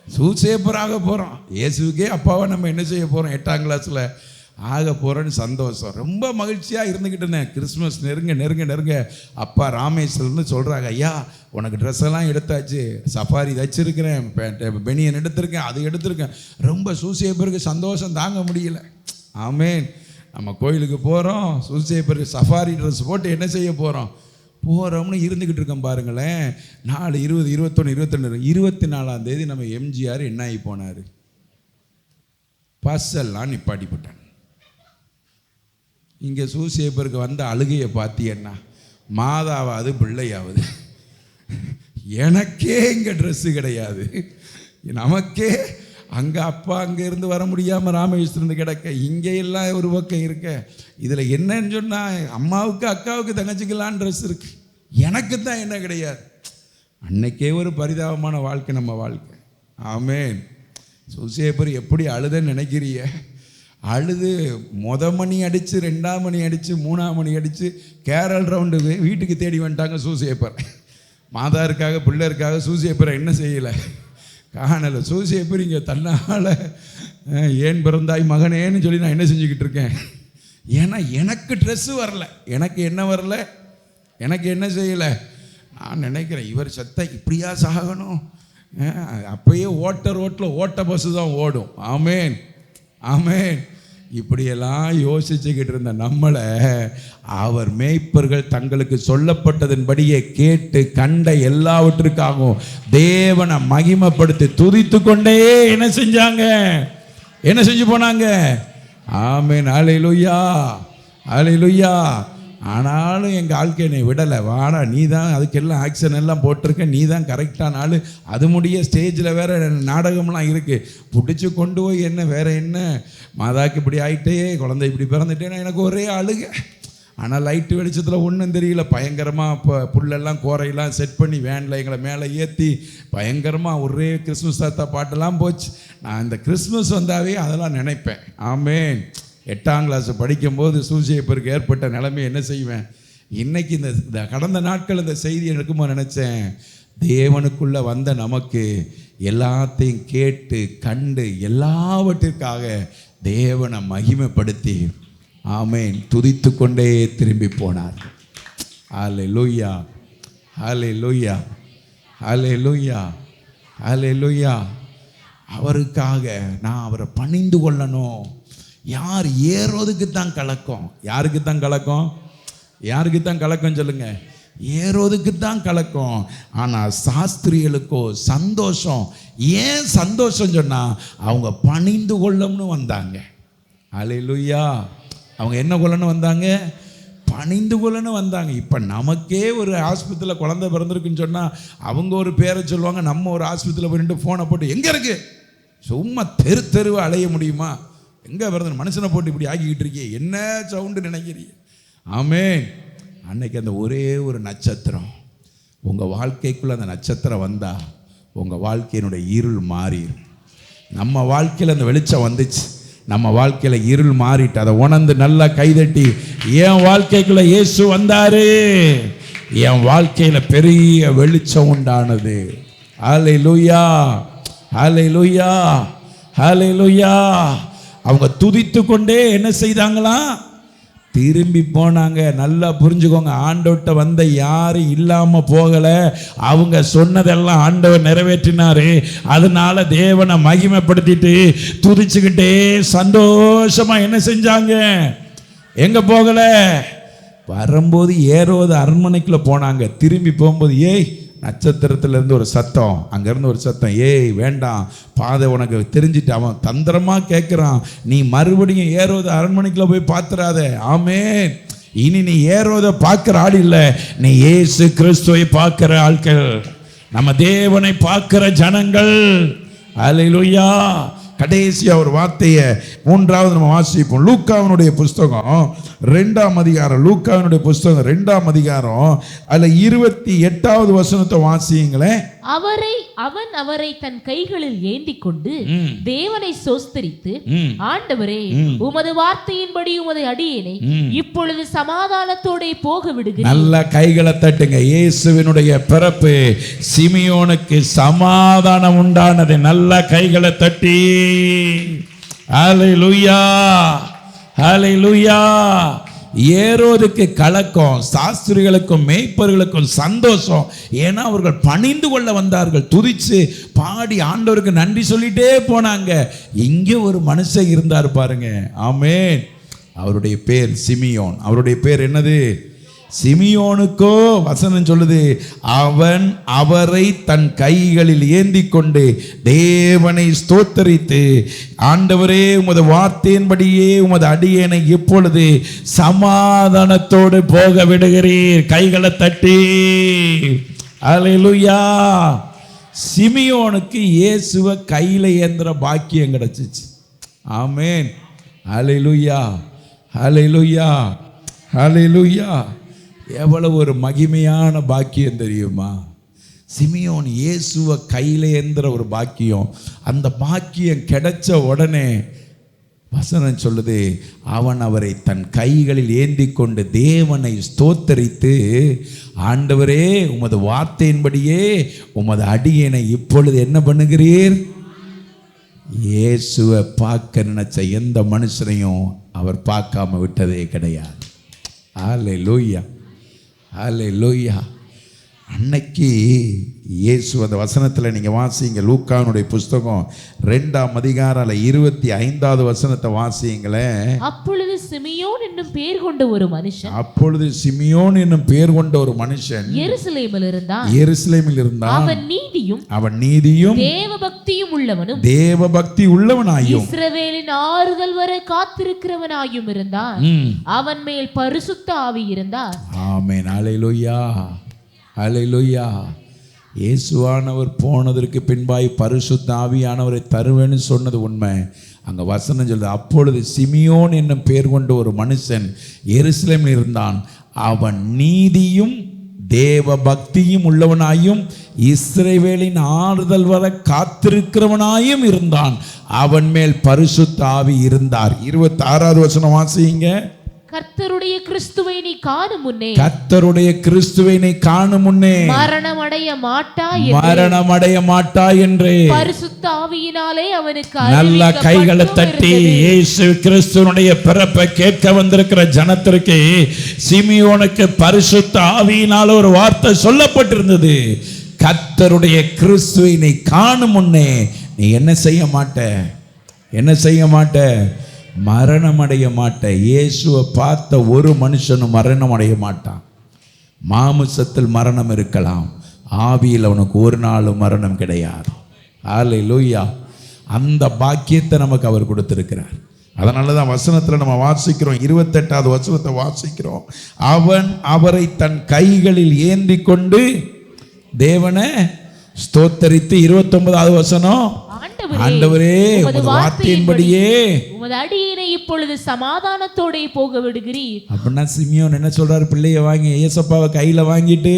சூசேப்பராக போகிறோம். இயேசுக்கே அப்பாவை நம்ம என்ன செய்ய போகிறோம்? 8ஆம் கிளாஸில் ஆக போகிறேன்னு சந்தோஷம். ரொம்ப மகிழ்ச்சியாக இருந்துக்கிட்டு இருந்தேன். கிறிஸ்மஸ் நெருங்க அப்பா ராமேஸ்வரம்னு சொல்கிறாங்க, ஐயா உனக்கு ட்ரெஸ் எல்லாம் எடுத்தாச்சு, சஃபாரி தச்சிருக்கிறேன், பெனியன் எடுத்திருக்கேன், அது எடுத்திருக்கேன். ரொம்ப சூசேப்பருக்கு சந்தோஷம் தாங்க முடியல. ஆமென். நம்ம கோயிலுக்கு போகிறோம், சூசேப்பருக்கு சஃபாரி ட்ரெஸ் போட்டு என்ன செய்ய போகிறோம்னு இருந்துக்கிட்டு இருக்கோம். பாருங்களேன், 4, 20, 21, 22, 24ஆம் தேதி நம்ம எம்ஜிஆர் என்ன ஆகி போனார்? பஸ்ஸெல்லாம் நிப்பாட்டி போட்டாங்க. இங்கே சூசேப்பருக்கு வந்த அழுகையை பார்த்தீங்கன்னா, மாதாவாவது பிள்ளையாவது, எனக்கே இங்கே ட்ரெஸ்ஸு கிடையாது, நமக்கே அங்கே அப்பா அங்கேருந்து வர முடியாமல் ராமேஸ்வரந்து கிடக்க, இங்கே எல்லாம் ஒரு பக்கம் இருக்க. இதில் என்னன்னு சொன்னால், அம்மாவுக்கு அக்காவுக்கு தங்கச்சிக்கலான்னு ட்ரெஸ் இருக்குது, எனக்கு தான் என்ன கிடையாது. அன்னைக்கே ஒரு பரிதாபமான வாழ்க்கை நம்ம வாழ்க்கை. ஆமென். சூசேப்பர் எப்படி அழுதுன்னு நினைக்கிறிய? அழுது மணி அடித்து, 2ஆம் மணி அடித்து, 3ஆம் மணி அடித்து கேரல் ரவுண்டு வீட்டுக்கு தேடி வந்துட்டாங்க சூசேப்பர். மாதாருக்காக பிள்ளைருக்காக சூசியப்பரை என்ன செய்யலை, காணலை. சூசியப்பர் இங்கே தன்னால் ஏன் பிறந்தாய் மகனேன்னு சொல்லி நான் என்ன செஞ்சுக்கிட்டு இருக்கேன். ஏன்னா எனக்கு ட்ரெஸ்ஸு வரல, எனக்கு என்ன வரல, எனக்கு என்ன செய்யலை. நான் நினைக்கிறேன் இவர் செத்த இப்படியா சாகணும். அப்பயே ரோட்டில் ஓட்ட பஸ்ஸு தான் ஓடும். ஆமேன் ஆமேன். இப்படியெல்லாம் யோசிச்சுக்கிட்டு இருந்த நம்மளை அவர் மேய்ப்பர்கள் தங்களுக்கு சொல்லப்பட்டதன்படியே கேட்டு கண்ட எல்லாவற்றுக்காகவும் தேவனை மகிமைப்படுத்தி துதித்து கொண்டே என்ன செஞ்சாங்க, என்ன செஞ்சு போனாங்க. ஆமேன். அல்லேலூயா அல்லேலூயா. ஆனாலும் எங்கள் ஆட்கள் என்னை விடலை. வாடா, நீ தான் அதுக்கெல்லாம் ஆக்ஷன் எல்லாம் போட்டிருக்க, நீ தான் கரெக்டான ஆள். அது முடிய ஸ்டேஜில் வேறு நாடகம்லாம் இருக்குது. பிடிச்சி கொண்டு போய் என்ன வேறு என்ன, மாதாக்கு இப்படி ஆகிட்டே, குழந்தை இப்படி பிறந்துட்டேன்னா எனக்கு ஒரே அழுக. ஆனால் லைட்டு வெளிச்சத்தில் ஒன்றும் தெரியல. பயங்கரமாக புல்லெல்லாம் கோரையெல்லாம் செட் பண்ணி வேனில் எங்களை மேலே ஏற்றி பயங்கரமாக ஒரே கிறிஸ்மஸ் தாத்தா பாட்டெல்லாம் போச்சு. நான் இந்த கிறிஸ்மஸ் வந்தாவே அதெல்லாம் நினைப்பேன். ஆமேன். 8ஆம் கிளாஸ் படிக்கும்போது சூசியப்பருக்கு ஏற்பட்ட நிலைமை என்ன செய்வேன். இன்றைக்கி இந்த கடந்த நாட்கள் இந்த செய்தி எடுக்கும்போது நினச்சேன், தேவனுக்குள்ளே வந்த நமக்கு எல்லாத்தையும் கேட்டு கண்டு எல்லாவற்றிற்காக தேவனை மகிமைப்படுத்தி ஆமேன் துதித்து கொண்டே திரும்பி போனார். அல்லேலூயா அல்லேலூயா அல்லேலூயா அல்லேலூயா. அவருக்காக நான் அவரை பணிந்து கொள்ளணும். யார் ஏரோதுக்கு தான் கலக்கம். யாருக்கு தான் கலக்கம், யாருக்கு தான் கலக்கம் சொல்லுங்க. ஏரோதுக்கு தான் கலக்கம். ஆனால் சாஸ்திரிகளுக்கோ சந்தோஷம். ஏன் சந்தோஷம் சொன்னால் அவங்க பணிந்து கொள்ளணும்னு வந்தாங்க. அல்லேலூயா. அவங்க என்ன கொள்ளணும் வந்தாங்க, பணிந்து கொள்ளணும் வந்தாங்க. இப்போ நமக்கே ஒரு ஆஸ்பத்திரியில் குழந்தை பிறந்திருக்குன்னு சொன்னால் அவங்க ஒரு பேரை சொல்லுவாங்க, நம்ம ஒரு ஆஸ்பத்திரியில் போயிட்டு ஃபோனை போட்டு எங்கே இருக்கு, சும்மா தெருவை அலைய முடியுமா, எங்கே பிறந்த மனுஷனை போட்டு இப்படி ஆக்கிக்கிட்டு இருக்கீங்க, என்ன சவுண்டு நினைக்கிறீங்க. ஆமேன். அன்னைக்கு அந்த ஒரே ஒரு நட்சத்திரம் உங்கள் வாழ்க்கைக்குள்ளே அந்த நட்சத்திரம் வந்தால் உங்கள் வாழ்க்கையினுடைய இருள் மாறிடும். நம்ம வாழ்க்கையில் அந்த வெளிச்சம் வந்துச்சு, நம்ம வாழ்க்கையில் இருள் மாறிட்டு அதை உணர்ந்து நல்லா கைதட்டி, என் வாழ்க்கைக்குள்ளே இயேசு வந்தாரு, என் வாழ்க்கையில் பெரிய வெளிச்சம் உண்டானது. அல்லேலூயா அல்லேலூயா அல்லேலூயா. அவங்க துதித்து கொண்டே என்ன செய்தாங்களாம், திரும்பி போனாங்க. நல்லா புரிஞ்சுக்கோங்க, ஆண்டவர்கிட்ட வந்த யாரும் இல்லாமல் போகலை. அவங்க சொன்னதெல்லாம் ஆண்டவர் நிறைவேற்றினாரு. அதனால தேவனை மகிமைப்படுத்திட்டு துதிச்சுக்கிட்டே சந்தோஷமாக என்ன செஞ்சாங்க, எங்கே போகலை. வரும்போது ஏரோது அரண்மனைக்குள்ளே போனாங்க. திரும்பி போகும்போது ஏய் நட்சத்திரத்துலேருந்து ஒரு சத்தம், அங்கேருந்து ஒரு சத்தம், ஏய் வேண்டாம், பாதை உனக்கு தெரிஞ்சிட்டு. அவன் தந்திரமாக கேட்குறான், நீ மறுபடியும் ஏரோது அரண்மனைக்குள்ளே போய் பார்த்துறாத. ஆமேன். இனி நீ ஏரோதை பார்க்குற ஆள் இல்லை, நீ இயேசு கிறிஸ்துவை பார்க்குற ஆட்கள், நம்ம தேவனை பார்க்குற ஜனங்கள். அல்லேலூயா. கடைசியாக ஒரு வார்த்தையை 3வது நம்ம வாசிப்போம். லூக்காவினுடைய புஸ்தகம் 2ஆம் அதிகாரம், லூக்காவினுடைய புஸ்தகம் 2ஆம் அதிகாரம் அதில் 28வது வசனத்தை வாசியுங்களேன். அவன் அவரை தன் கைகளில் ஏந்தி கொண்டு தேவனை சோஸ்தரித்து, ஆண்டவரே உமது வார்த்தையின்படி உமது அடியேனை இப்பொழுது சமாதானத்தோட போக விடுகிறேன். நல்ல கைகளை தட்டுங்க. இயேசுவினுடைய பிறப்பு சிமியோனுக்கு சமாதானம் உண்டானது. நல்ல கைகளை தட்டி அல்லேலூயா அல்லேலூயா. ஏரோதுக்கு கலக்கம், சாஸ்திரிகளுக்கும் மேய்ப்பர்களுக்கும் சந்தோஷம். ஏன்னா அவர்கள் பணிந்து கொள்ள வந்தார்கள். துதிச்சு பாடி ஆண்டவருக்கு நன்றி சொல்லிட்டே போனாங்க. இங்கே ஒரு மனுஷன் இருந்தார் பாருங்க. ஆமேன். அவருடைய பேர் சிமியோன். அவருடைய பேர் என்னது, சிமியோனுக்கோ வசனம் சொல்லுது, அவன் அவரை தன் கைகளில் ஏந்தி கொண்டு தேவனை ஸ்தோத்தரித்து, ஆண்டவரே உமது வார்த்தையின்படியே உமது அடியேனை இப்பொழுது சமாதானத்தோடு போக விடுகிறீர். கைகளை தட்டி அல்லேலூயா. சிமியோனுக்கு இயேசுவை கையில் ஏந்திர பாக்கியம் கிடைச்சிச்சு. ஆமேன். அல்லேலூயா அல்லேலூயா அல்லேலூயா. எவ்வளவு ஒரு மகிமையான பாக்கியம் தெரியுமா. சிமியோன் இயேசுவை கையில் ஏந்திர ஒரு பாக்கியம். அந்த பாக்கியம் கிடைச்ச உடனே வசனம் சொல்லுது, அவன் அவரை தன் கைகளில் ஏந்தி கொண்டு தேவனை ஸ்தோத்தரித்து, ஆண்டவரே உமது வார்த்தையின்படியே உமது அடியேனை இப்பொழுது என்ன பண்ணுகிறீர்? இயேசுவை பார்க்க நினைச்ச எந்த மனுஷனையும் அவர் பார்க்காம விட்டதே கிடையாது. ஹல்லேலூயா, ஹல்லேலூயா. அன்னைக்கு இயேசு அந்த வசனத்தில் நீங்கள் வாசிங்க, லூக்கானுடைய புஸ்தகம் 2ஆம் அதிகாரம் 25வது வசனத்தை வாசிங்களேன். அப்பொழுது சிமியோன் என்னும் பேர் கொண்ட ஒரு மனுஷன் எருசலேமில் இருந்தான். அவன் நீதியும் தேவபக்தி உள்ளவனாயும் இஸ்ரவேலின் ஆறுதல் வரை காத்திருக்கிறவனாயும் இருந்தான். அவன் மேல் பரிசுத்த ஆவி இருந்தார். ஆமென். அல்லேலூயா, அல்லேலூயா. இயேசுவானவர் போனதற்கு பின்பாய் பரிசுத்த ஆவியானவரை தருவேன்னு சொன்னது உண்மை. அங்கே வசனம் சொல்லுது, அப்பொழுது சிமியோன் என்னும் பேர் கொண்ட ஒரு மனுஷன் எருசலேமில் இருந்தான். அவன் நீதியும் தேவ பக்தியும் உள்ளவனாயும் இஸ்ரவேலின் ஆறுதல் வர காத்திருக்கிறவனாயும் இருந்தான். அவன் மேல் பரிசுத்த ஆவி இருந்தார். 26வது வசனம் வாசிங்க. கர்த்தருடைய கிறிஸ்துவை நீ காணும் முன்னே மரணமடைய மாட்டாய் என்று பரிசுத்த ஆவியினாலே அவனுக்கு நல்ல கைகளை தட்டி இயேசு கிறிஸ்துவனுடைய பிறப்பை கேட்க வந்திருக்கிற ஜனத்திற்கு சிமியோனுக்கு பரிசுத்த ஆவியினால ஒரு வார்த்தை சொல்லப்பட்டிருந்தது. கர்த்தருடைய கிறிஸ்துவை நீ காணும் முன்னே நீ என்ன செய்ய மாட்ட? மரணமடைய மாட்ட. இயேசுவை பார்த்த ஒரு மனுஷனும் மரணம் அடைய மாட்டான். மாமிசத்தில் மரணம் இருக்கலாம், ஆவியில் அவனுக்கு ஒரு நாளும் மரணம் கிடையாது. அல்லேலூயா. அந்த பாக்கியத்தை நமக்கு அவர் கொடுத்திருக்கிறார். அதனால தான் வசனத்தில் நம்ம வாசிக்கிறோம், 28வது வசனத்தை வாசிக்கிறோம். அவன் அவரை தன் கைகளில் ஏந்தி கொண்டு தேவனை ஸ்தோத்தரித்து, 29வது வசனம், ஆண்டவரே உமது வார்த்தையின்படியே உமது அடியேனை இப்பொழுது சமாதானத்தோட போக விடுகிறீர். அப்படின்னா சிமியோன் என்ன சொல்றாரு? பிள்ளைய வாங்கி ஏசப்பாவை கையில் வாங்கிட்டு,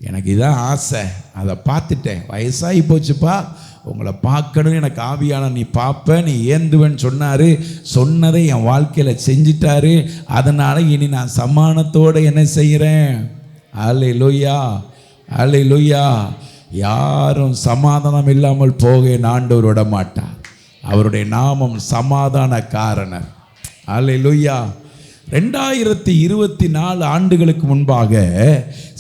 எனக்கு இதான் ஆசை, அதை பார்த்துட்டேன், வயசாகி போச்சுப்பா, உங்களை பார்க்கணும், எனக்கு ஆவியான நீ பார்ப்ப, நீ ஏந்துவேன்னு சொன்னார். சொன்னதை என் வாழ்க்கையில் செஞ்சிட்டாரு. அதனால் இனி நான் சமாதானத்தோடு என்ன செய்கிறேன்? அல்லேலூயா, அல்லேலூயா. யாரும் சமாதானம் இல்லாமல் போக ஆண்டவர் விட மாட்டார். அவருடைய நாமம் சமாதான காரணர். அல்லேலூயா. 2024 ஆண்டுகளுக்கு முன்பாக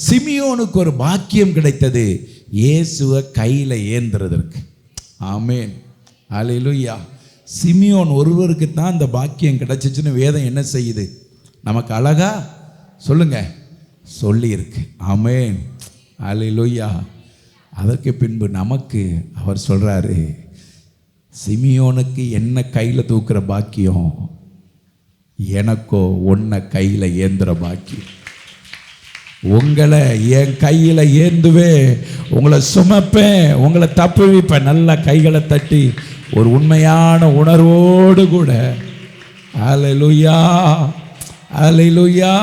சிமியோனுக்கு ஒரு பாக்கியம் கிடைத்தது, இயேசுவை கையில் ஏந்துறதற்கு. ஆமென், அல்லேலூயா. சிமியோன் ஒருவருக்கு தான் அந்த பாக்கியம் கிடைச்சிச்சுன்னு வேதம் என்ன செய்யுது? நமக்கு அழகா சொல்லுங்க சொல்லியிருக்கு. ஆமென், அல்லேலூயா. அதற்கு பின்பு நமக்கு அவர் சொல்றாரு, சிமியோனுக்கு என்ன கையில் தூக்குற பாக்கியம், எனக்கோ உன்னை கையில் ஏந்துற பாக்கியம். உங்களை என் கையில் ஏந்துவேன், உங்களை சுமப்பேன், உங்களை தப்புவிப்பேன். நல்ல கைகளை தட்டி ஒரு உண்மையான உணர்வோடு கூட அல்லேலூயா, அல்லேலூயா.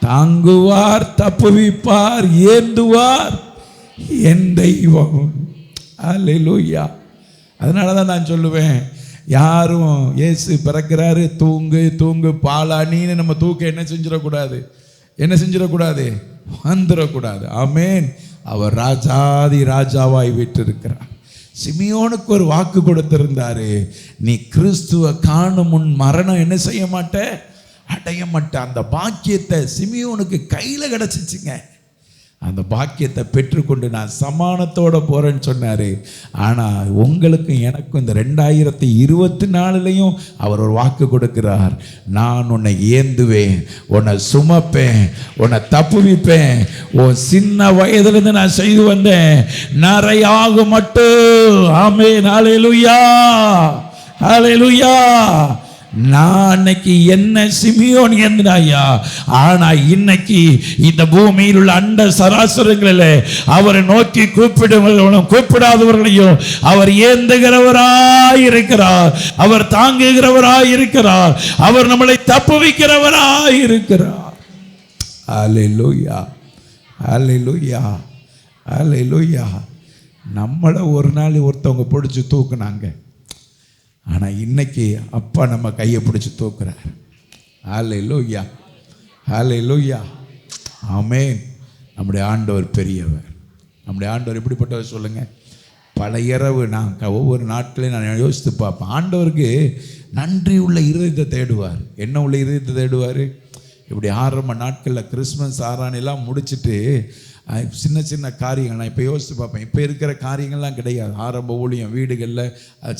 தாங்குவார், தப்புவிப்பார், ஏந்துவார் என் தெய்வம். அல்லேலூயா. அதனால தான் நான் சொல்லுவேன், யாரும் இயேசு பிறக்கிறாரு தூங்கு பாலானின்னு நம்ம தூக்க என்ன செஞ்சிடக்கூடாது, வந்துடக்கூடாது. ஆமென். அவர் ராஜாதி ராஜாவாய் வீற்றிருக்கிறார். சிமியோனுக்கு ஒரு வாக்கு கொடுத்திருந்தாரு, நீ கிறிஸ்துவை காணும் முன் மரணம் என்ன செய்ய மாட்ட, அடைய மாட்ட. அந்த பாக்கியத்தை சிமியோனுக்கு கையில் கிடச்சிச்சுங்க. அந்த பாக்கியத்தை பெற்றுக்கொண்டு நான் சமாதானத்தோடு போகிறேன்னு சொன்னார். ஆனால் உங்களுக்கும் எனக்கும் இந்த 2024லையும் அவர் ஒரு வாக்கு கொடுக்கிறார், நான் உன்னை ஏந்துவேன், உன்னை சுமப்பேன், உன்னை தப்புவிப்பேன். உன் சின்ன வயதிலிருந்து நான் செய்து வந்தேன் நிறையாக மட்டும். ஆமென், அல்லேலூயா, அல்லேலூயா. நான் அன்னைக்கு என்ன சிமியோன் ஏந்தினாயா, ஆனா இன்னைக்கு இந்த பூமியில் உள்ள அண்ட சராசரங்களில் அவரை நோக்கி கூப்பிடுவர்களும் கூப்பிடாதவர்களையும் அவர் ஏந்துகிறவராய் இருக்கிறார், அவர் தாங்குகிறவராய் இருக்கிறார், அவர் நம்மளை தப்புவிக்கிறவராய் இருக்கிறார். அல்லேலூயா, அல்லேலூயா, அல்லேலூயா. நம்மளை ஒரு நாள் ஒருத்தவங்க பிடிச்சி தூக்குனாங்க. ஆனால் இன்னைக்கு அப்பா நம்ம கையை பிடிச்சி தூக்குறார். ஹல்லேலூயா, ஹல்லேலூயா, ஆமென். நம்முடைய ஆண்டவர் பெரியவர். நம்முடைய ஆண்டவர் எப்படிப்பட்டவர் சொல்லுங்கள். பல இரவு நான் ஒவ்வொரு நாட்களையும் நான் யோசித்து பார்ப்பேன். ஆண்டவருக்கு நன்றி உள்ள இருதயத்தை தேடுவார். என்ன உள்ள இருதயத்தை தேடுவார்? இப்படி ஆரம்ப நாட்களில் கிறிஸ்மஸ் ஆராணிலாம் முடிச்சுட்டு சின்ன சின்ன காரியங்கள் நான் இப்போ யோசித்து பார்ப்பேன். இப்போ இருக்கிற காரியங்கள்லாம் கிடையாது. ஆரம்ப ஊழியம் வீடுகளில்,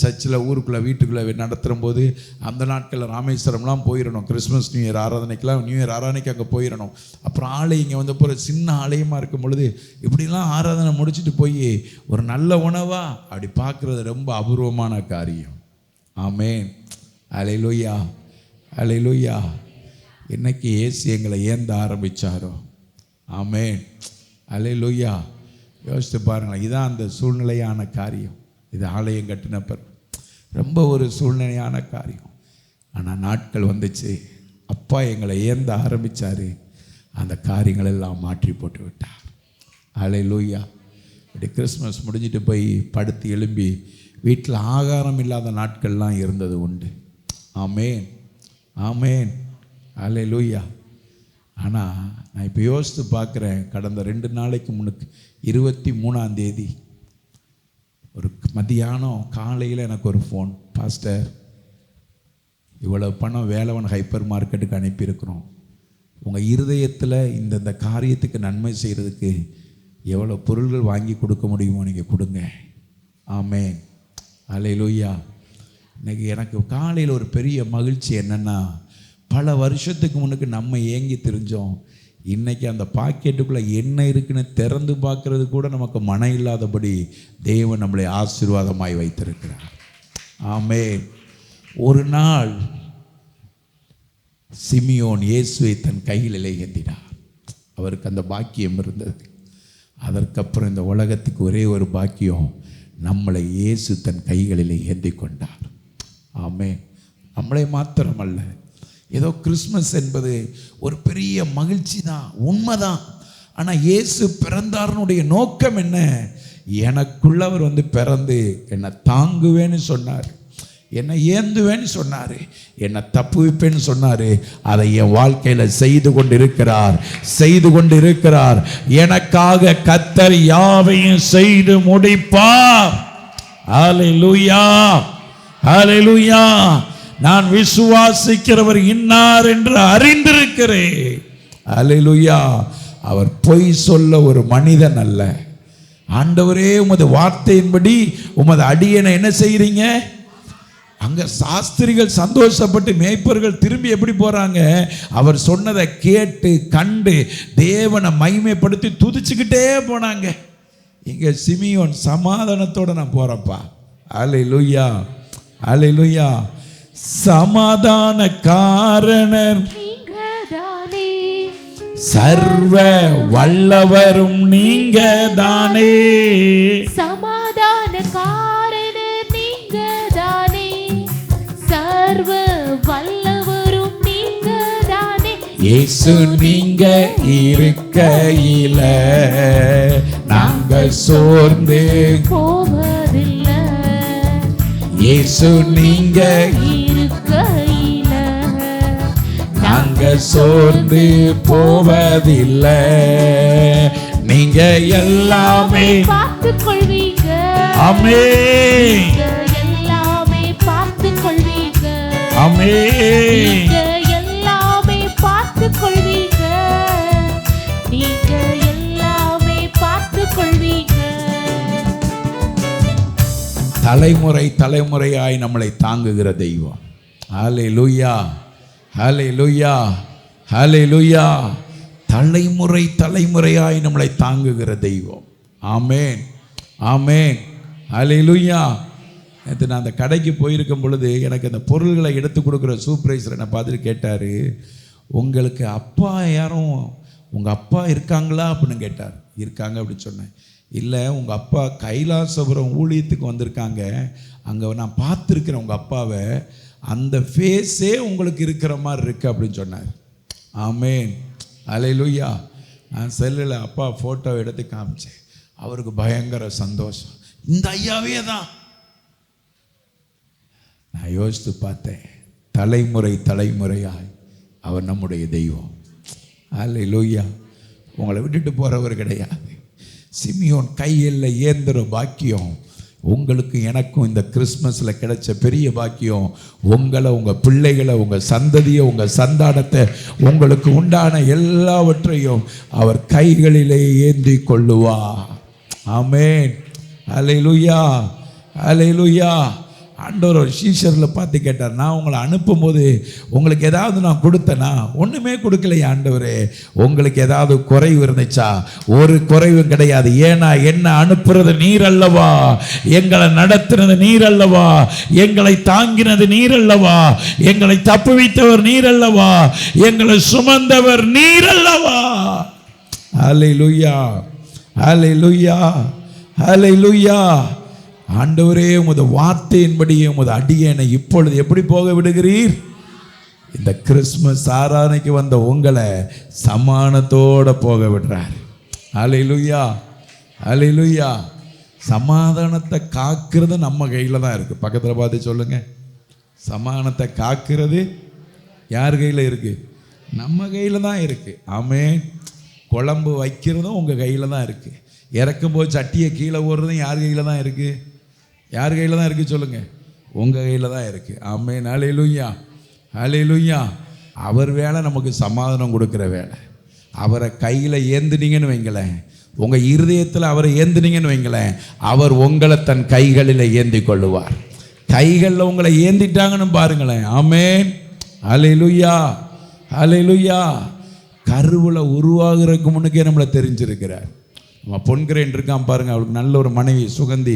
சர்ச்சில், ஊருக்குள்ளே, வீட்டுக்குள்ளே நடத்துகிற போது அந்த நாட்களில் ராமேஸ்வரம்லாம் போயிடணும். கிறிஸ்மஸ் நியூ இயர் ஆராதனைக்கெலாம், நியூ இயர் ஆராதனைக்கு அங்கே போயிடணும். அப்புறம் ஆலயம் இங்கே வந்து போகிற சின்ன ஆலயமாக இருக்கும் பொழுது இப்படிலாம் ஆராதனை முடிச்சுட்டு போய் ஒரு நல்ல உணவாக அப்படி பார்க்குறது ரொம்ப அபூர்வமான காரியம். ஆமென், அல்லேலூயா, அல்லேலூயா. இன்னைக்கு இயேசு எங்களை ஏந்த ஆரம்பித்தாரோ. ஆமென், அல்லேலூயா. யோசித்து பாருங்களேன். இதுதான் அந்த சூழ்நிலையான காரியம். இது ஆலயம் கட்டினப்பர் ரொம்ப ஒரு சூழ்நிலையான காரியம். ஆனால் நாட்கள் வந்துச்சு, அப்பா எங்களை ஏந்த ஆரம்பித்தார். அந்த காரியங்கள் எல்லாம் மாற்றி போட்டு விட்டார். அல்லேலூயா. இப்படி கிறிஸ்மஸ் முடிஞ்சிட்டு போய் படுத்து எழும்பி வீட்டில் ஆகாரம் இல்லாத நாட்கள்லாம் இருந்தது உண்டு. ஆமென், ஆமென், அல்லேலூயா. ஆனால் நான் இப்போ யோசித்து பார்க்குறேன். கடந்த 2 நாளைக்கு முன்னுக்கு 23ஆம் தேதி ஒரு மதியானம் காலையில் எனக்கு ஒரு ஃபோன். பாஸ்டர், இவ்வளோ பணம் வேலவன் ஹைப்பர் மார்க்கெட்டுக்கு அனுப்பியிருக்கிறோம். உங்கள் இருதயத்தில் இந்த காரியத்துக்கு நன்மை செய்கிறதுக்கு எவ்வளோ பொருள்கள் வாங்கி கொடுக்க முடியுமோ நீங்கள் கொடுங்க. ஆமென், அல்லேலூயா. இன்றைக்கி எனக்கு காலையில் ஒரு பெரிய மகிழ்ச்சி என்னென்னா, பல வருஷத்துக்கு முன்னுக்கு நம்ம ஏங்கி தெரிஞ்சோம். இன்றைக்கி அந்த பாக்கெட்டுக்குள்ளே என்ன இருக்குன்னு திறந்து பார்க்கறது கூட நமக்கு மனம் இல்லாதபடி தேவன் நம்மளை ஆசீர்வாதமாய் வைத்திருக்கிறார். ஆமென். ஒரு நாள் சிமியோன் இயேசுவை தன் கைகளிலே ஏந்தினார். அவருக்கு அந்த பாக்கியம் இருந்தது. அதற்கப்புறம் இந்த உலகத்துக்கு ஒரே ஒரு பாக்கியம், நம்மளை இயேசு தன் கைகளிலே ஏந்தி கொண்டார். ஆமென். நம்மளை மாத்திரமல்ல, ஏதோ கிறிஸ்மஸ் என்பது ஒரு பெரிய மகிழ்ச்சி தான், உண்மைதான். ஆனால் இயேசு பிறந்தாருனுடைய நோக்கம் என்ன? எனக்குள்ளவர் வந்து பிறந்து என்னை தாங்குவேன்னு சொன்னார், என்னை ஏந்துவேன்னு சொன்னார், என்னை தப்புவிப்பேன்னு சொன்னார். அதை என் வாழ்க்கையில் செய்து கொண்டு இருக்கிறார். எனக்காக கர்த்தர் யாவையும் செய்து முடிப்பார். ஹல்லேலூயா, ஹல்லேலூயா. நான் விசுவாசிக்கிறவர் இன்னார் என்று அறிந்திருக்கிறேன். அல்லேலூயா. அவர் பொய் சொல்ல ஒரு மனிதன் அல்ல. ஆண்டவரே, உமது வார்த்தையின்படி உமது அடியனை என்ன செய்றீங்க? அங்க சாஸ்திரிகள் சந்தோஷப்பட்டு மேய்ப்பர்கள் திரும்பி எப்படி போறாங்க? அவர் சொன்னதை கேட்டு கண்டு தேவனை மகிமைப்படுத்தி துதிச்சுக்கிட்டே போனாங்க. இங்க சிமியோன் சமாதானத்தோட நான் போறப்பா. அல்லேலூயா, அல்லேலூயா. சமாதான காரணர் நீங்கதானே, சர்வ வல்லவரும் நீங்கதானே. சமாதான காரணர் நீங்கதானே, சர்வ வல்லவரும் நீங்கதானே. இயேசு நீங்க இருக்கையில நாங்க சோர்ந்து போவதில்லை. இயேசு நீங்க இருக்கையில நாங்க சோர்ந்து போவதில்லை. நீங்க எல்லாமே பார்த்துக் கொள்வீங்க. ஆமென், எல்லாமே பார்த்துக் கொள்வீங்க. ஆமென். எல்லாமே பார்த்துக் கொள்வீங்க. நீங்க எல்லாமே பார்த்துக் கொள்வீங்க. தலைமுறை தலைமுறையாய் நம்மளை தாங்குகிற தெய்வம். ஹல்லேலூயா, ஹல்லேலூயா, ஹல்லேலூயா. தலைமுறை தலைமுறையாய் நம்மளை தாங்குகிற தெய்வம். ஆமென், ஆமென், ஹல்லேலூயா. நேற்று நான் அந்த கடைக்கு போயிருக்கும் பொழுது எனக்கு அந்த பொருள்களை எடுத்து கொடுக்குற சூப்பர்வைசர் என்னை பார்த்துட்டு கேட்டார், உங்களுக்கு அப்பா யாரும், உங்கள் அப்பா இருக்காங்களா அப்படின்னு கேட்டார். இருக்காங்க அப்படின்னு சொன்னேன். இல்லை, உங்கள் அப்பா கைலாசபுரம் ஊழியத்துக்கு வந்திருக்காங்க, அங்கே நான் பார்த்துருக்கிறேன் உங்கள் அப்பாவை, அந்த ஃபேஸே உங்களுக்கு இருக்கிற மாதிரி இருக்குது அப்படின்னு சொன்னார். ஆமென், அல்லேலூயா. நான் செல்லில் அப்பா ஃபோட்டோ எடுத்து காமிச்சேன். அவருக்கு பயங்கர சந்தோஷம். இந்த ஐயாவே தான். நான் நான் யோசித்து பார்த்தேன், தலைமுறை தலைமுறையாய் அவர் நம்முடைய தெய்வம். அல்லேலூயா. உங்களை விட்டுட்டு போகிறவர் கிடையாது. சிமியோன் கையில் ஏந்திர பாக்கியம் உங்களுக்கு எனக்கும் இந்த கிறிஸ்மஸில் கிடைச்ச பெரிய பாக்கியம். உங்களை, உங்கள் பிள்ளைகளை, உங்கள் சந்ததியை, உங்கள் சந்தானத்தை, உங்களுக்கு உண்டான எல்லாவற்றையும் அவர் கைகளிலே ஏந்தி கொள்ளுவார். ஆமென். அல்லேலூயா, அல்லேலூயா. ஆண்டவர் ஒரு சீஷரில் பார்த்து கேட்டார், நான் உங்களை அனுப்பும்போது உங்களுக்கு ஏதாவது நான் கொடுத்தேனா? ஒன்றுமே கொடுக்கலையே ஆண்டவரே. உங்களுக்கு ஏதாவது குறைவு இருந்துச்சா? ஒரு குறைவும் கிடையாது. ஏன்னா என்ன அனுப்புறது நீர் அல்லவா, எங்களை நடத்தினது நீர் அல்லவா, எங்களை தாங்கினது நீர் அல்லவா, எங்களை தப்புவித்தவர் நீர் அல்லவா, எங்களை சுமந்தவர் நீர் அல்லவா. அல்லேலூயா, அல்லேலூயா, அல்லேலூயா. ஆண்டவரே, உமது வார்த்தையின்படியே உமது அடியேனை இப்பொழுது எப்படி போக விடுகிறீர்? இந்த கிறிஸ்மஸ் ஆராதனைக்கு வந்த உங்களை சமாதானத்தோட போக விடுறார். அல்லேலூயா, அல்லேலூயா. சமாதானத்தை காக்கிறது நம்ம கையில் தான் இருக்குது. பக்கத்தில் பார்த்து சொல்லுங்க, சமாதானத்தை காக்கிறது யார் கையில் இருக்குது? நம்ம கையில் தான் இருக்குது. ஆமென். குழம்பு வைக்கிறதும் உங்கள் கையில் தான் இருக்குது. இறக்கும்போது சட்டியை கீழே ஓடுறதும் யார் கையில் தான் இருக்குது? யார் கையில் தான் இருக்குது சொல்லுங்கள்? உங்கள் கையில் தான் இருக்குது. ஆமென். அல்லேலூயா, அல்லேலூயா. அவர் வேலை நமக்கு சமாதானம் கொடுக்குற வேலை. அவரை கையில் ஏந்துனீங்கன்னு வைங்களேன், உங்கள் இருதயத்தில் அவரை ஏந்துனீங்கன்னு வைங்களேன், அவர் உங்களை தன் கைகளில் ஏந்தி கொள்ளுவார். கைகளில் உங்களை ஏந்திட்டாங்கன்னு பாருங்களேன். ஆமென். அல்லேலூயா, அல்லேலூயா. கருவில் உருவாகிறதுக்கு முன்னுக்கே நம்மளை தெரிஞ்சிருக்கிறார். நம்ம பொன்கிரேன் இருக்கான் பாருங்க, அவளுக்கு நல்ல ஒரு மனைவி சுகந்தி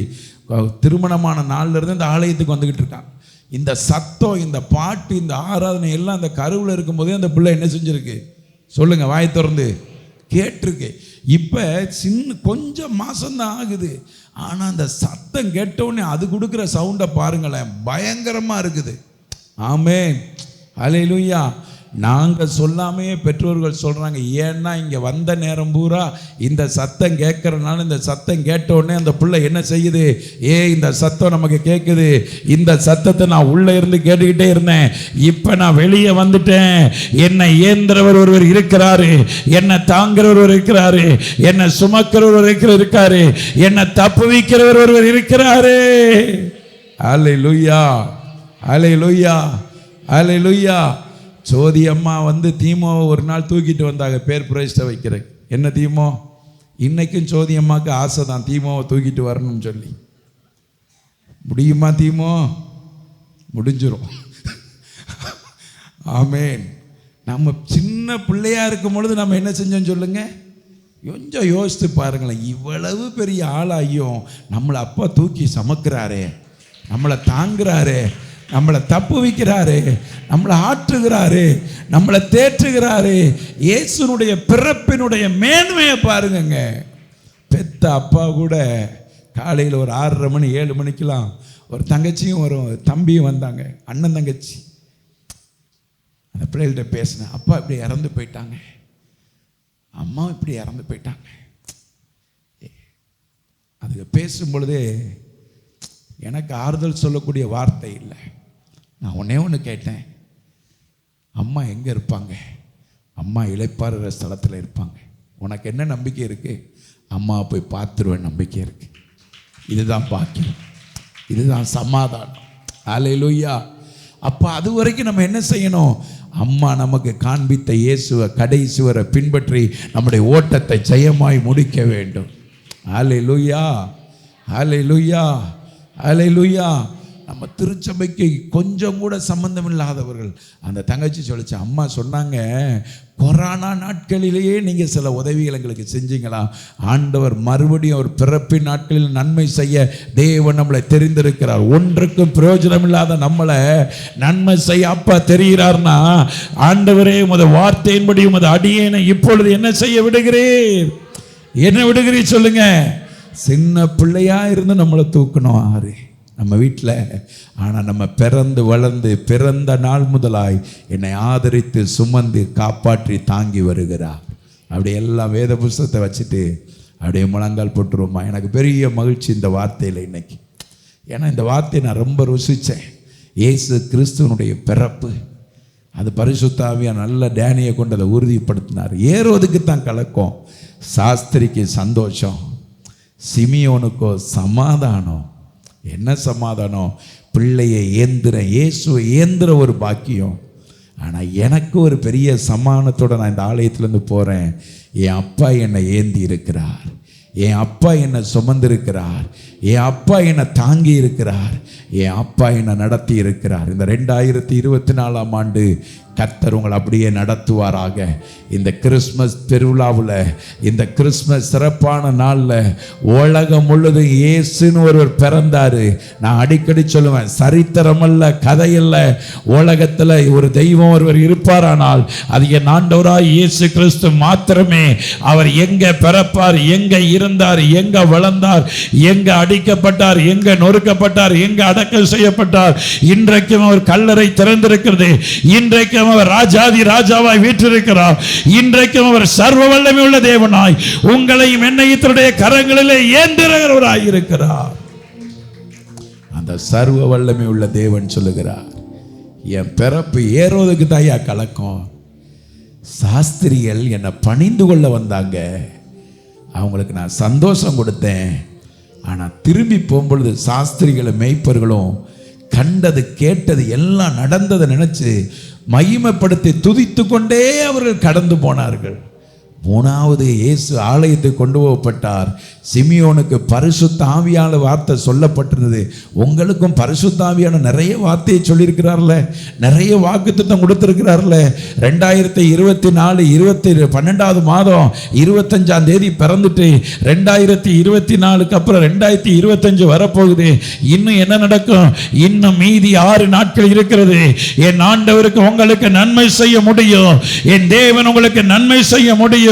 திருமணமான நாள்ல இருந்து இந்த ஆலயத்துக்கு வந்துக்கிட்டு இருக்கான். இந்த சத்தம், இந்த பாட்டு, இந்த ஆராதனை எல்லாம் அந்த கருவில் இருக்கும்போதே அந்த பிள்ளை என்ன செஞ்சிருக்கு சொல்லுங்க? வாய் திறந்து கேட்டிருக்கு. இப்போ கொஞ்சம் மாசம்தான் ஆகுது, ஆனால் அந்த சத்தம் கேட்டவுடனே அது கொடுக்குற சவுண்டை பாருங்களேன், பயங்கரமாக இருக்குது. ஆமென். அல்லேலூயா. நாங்கள் சொல்லாமையே பெற்றோர்கள் சொல்கிறாங்க. ஏன்னா இங்கே வந்த நேரம் பூரா இந்த சத்தம் கேட்குறனால, இந்த சத்தம் கேட்ட உடனே அந்த பிள்ளை என்ன செய்யுது? இந்த சத்தம் நமக்கு கேட்குது, இந்த சத்தத்தை நான் உள்ளே இருந்து கேட்டுக்கிட்டே இருந்தேன், இப்போ நான் வெளியே வந்துட்டேன். என்னை ஏந்திரவர் ஒருவர் இருக்கிறாரு, என்னை தாங்கிறவர் இருக்கிறாரு, என்னை சுமக்கிறவர் இருக்காரு, என்னை தப்புவிக்கிறவர் ஒருவர் இருக்கிறாரு. அல்லேலூயா, அல்லேலூயா, அல்லேலூயா. சோதி அம்மா வந்து தீமோவை ஒரு நாள் தூக்கிட்டு வந்தாங்க பேர் பிரதிஷ்டை வைக்கிறேன். என்ன தீமோ? இன்னைக்கும் சோதி அம்மாவுக்கு ஆசை தான் தீமோவை தூக்கிட்டு வரணும்னு சொல்லி. முடியுமா தீமோ? முடிஞ்சிரும். ஆமென். நம்ம சின்ன பிள்ளையா இருக்கும் பொழுது நம்ம என்ன செஞ்சோம் சொல்லுங்க? கொஞ்சம் யோசித்து பாருங்களேன். இவ்வளவு பெரிய ஆளாகியும் நம்மளை அப்பா தூக்கி சமக்கிறாரே, நம்மளை தாங்குறாரே, நம்மளை தப்பு வைக்கிறாரு, நம்மளை ஆற்றுகிறாரு, நம்மளை தேற்றுகிறாரு. இயேசுனுடைய பிறப்பினுடைய மேன்மையை பாருங்க. பெத்த அப்பா கூட காலையில் ஒரு 6:30 மணி 7 மணிக்கெல்லாம் ஒரு தங்கச்சியும் ஒரு தம்பியும் வந்தாங்க, அண்ணன் தங்கச்சி. அந்த பிள்ளைகள்கிட்ட பேசினேன், அப்பா இப்படி இறந்து போயிட்டாங்க, அம்மா இப்படி இறந்து போயிட்டாங்க. அதுக்கு பேசும் பொழுதே எனக்கு ஆறுதல் சொல்லக்கூடிய வார்த்தை இல்லை. நான் ஒன்று கேட்டேன், அம்மா எங்கே இருப்பாங்க? அம்மா இளைப்பாறுகிற ஸ்தலத்தில் இருப்பாங்க. உனக்கு என்ன நம்பிக்கை இருக்குது? அம்மா போய் பார்த்துருவேன் நம்பிக்கை இருக்குது. இதுதான் பாக்கியம், இதுதான் சமாதானம். அல்லேலூயா. அப்போ அது வரைக்கும் நம்ம என்ன செய்யணும்? அம்மா நமக்கு காண்பித்த இயேசுவை கடைசி வரை பின்பற்றி நம்முடைய ஓட்டத்தை ஜெயமாய் முடிக்க வேண்டும். அல்லேலூயா, அல்லேலூயா, அல்லேலூயா. நம்ம திருச்சபைக்கு கொஞ்சம் கூட சம்பந்தம் இல்லாதவர்கள். அந்த தங்கச்சி சொல்லிச்சு, அம்மா சொன்னாங்க, கொரோனா நாட்களிலேயே நீங்கள் சில உதவிகள் எங்களுக்கு செஞ்சீங்களா? ஆண்டவர் மறுபடியும் ஒரு பிறப்பின் நாட்களில் நன்மை செய்ய தேவன் நம்மளை தெரிந்திருக்கிறார். ஒன்றுக்கும் பிரயோஜனம் இல்லாத நம்மளை நன்மை செய்ய அப்பா தெரிகிறார்னா, ஆண்டவரே உமது வார்த்தையின்படி உமது அடியேனை இப்பொழுது என்ன செய்ய விடுகிறீர்? என்ன விடுகிறீர் சொல்லுங்க? சின்ன பிள்ளையா இருந்து நம்மளை தூக்கணும் ஆறு நம்ம வீட்டில். ஆனால் நம்ம பிறந்து வளர்ந்து பிறந்த நாள் முதலாய் என்னை ஆதரித்து சுமந்து காப்பாற்றி தாங்கி வருகிறார். அப்படி எல்லாம் வேத புஸ்தகத்தை வச்சுட்டு அப்படியே முழங்கால் போட்டுருவோமா? எனக்கு பெரிய மகிழ்ச்சி இந்த வார்த்தையில் இன்னைக்கு. ஏன்னா இந்த வார்த்தையை நான் ரொம்ப ருசித்தேன். இயேசு கிறிஸ்துவனுடைய பிறப்பு. அது பரிசுத்த ஆவியானவர் நல்ல டேனியை கொண்டு அதை உறுதிப்படுத்தினார். ஏரோதுக்கு தான் கலக்கம், சாஸ்திரிக்கு சந்தோஷம், சிமியோனுக்கோ சமாதானம். என்ன சமாதானம்? பிள்ளையை இயேசுவை ஏந்திர ஒரு பாக்கியம். ஆனால் எனக்கு ஒரு பெரிய சமாதானத்தோடு நான் இந்த ஆலயத்திலேருந்து போகிறேன். என் அப்பா என்னை ஏந்தி இருக்கிறார், என் அப்பா என்னை சுமந்திருக்கிறார், என் அப்பா என்னை தாங்கி இருக்கிறார், என் அப்பா என்னை நடத்தி இருக்கிறார். இந்த 2024ஆம் ஆண்டு கர்த்தர் உங்களை அப்படியே நடத்துவாராக. இந்த கிறிஸ்மஸ் பெருவிழாவில், இந்த கிறிஸ்மஸ் சிறப்பான நாளில் உலகம் முழுதும் இயேசுன்னு ஒருவர் பிறந்தார். நான் அடிக்கடி சொல்லுவேன், சரித்திரமல்ல, கதையல்ல, உலகத்தில் ஒரு தெய்வம் ஒருவர் இருப்பாரானால் அது என் ஆண்டவராய் இயேசு கிறிஸ்து மாத்திரமே. அவர் எங்கே பிறப்பார், எங்கே இருந்தார், எங்கே வளர்ந்தார், எங்கே அடிக்கப்பட்டார், எங்கே நொறுக்கப்பட்டார், எங்கே அடக்கம் செய்யப்பட்டார், இன்றைக்கும் அவர் கல்லறை திறந்திருக்கிறது. இன்றைக்கும் அவர் ராஜாதி ராஜாவாய் வீற்றிருக்கிறார். இன்றைக்கும் அவர் சர்வ வல்லமை உள்ள தேவனாய் உங்களையும் என்னையும் தன்னுடைய கரங்களிலே ஏந்துகிறவராய் இருக்கிறார். அந்த சர்வ வல்லமை உள்ள தேவன் சொல்லுகிறார், என் பிறப்பு ஏரோதுக்கு தாயா கலக்கம். சாஸ்திரிகள் என்னை பணிந்து கொள்ள வந்தாங்க, அவங்களுக்கு நான் சந்தோஷம் கொடுத்தேன். ஆனால் திரும்பி போகும்பொழுது சாஸ்திரிகளும் மேய்ப்பர்களும் கண்டது கேட்டது எல்லாம் நடந்ததை நினைச்சு மகிமைப்படுத்தி துதித்து கொண்டே அவர்கள் கடந்து போனார்கள். மூணாவது இயேசு ஆலயத்துக்கு கொண்டு போகப்பட்டார். சிமியோனுக்கு பரிசுத்த ஆவியான வார்த்தை சொல்லப்பட்டிருந்தது. உங்களுக்கும் பரிசுத்த ஆவியான நிறைய வார்த்தையை சொல்லியிருக்கிறார்ல, நிறைய வாக்குத்தத்தம் கொடுத்திருக்கிறார்ல. 2024 12வது மாதம் 25ஆம் தேதி பிறந்துட்டு 2024க்கு அப்புறம் 2025 வரப்போகுது. இன்னும் என்ன நடக்கும்? இன்னும் மீதி 6 நாட்கள் இருக்கிறது. என் ஆண்டவருக்கு உங்களுக்கு நன்மை செய்ய முடியும், என் தேவன் உங்களுக்கு நன்மை செய்ய முடியும்,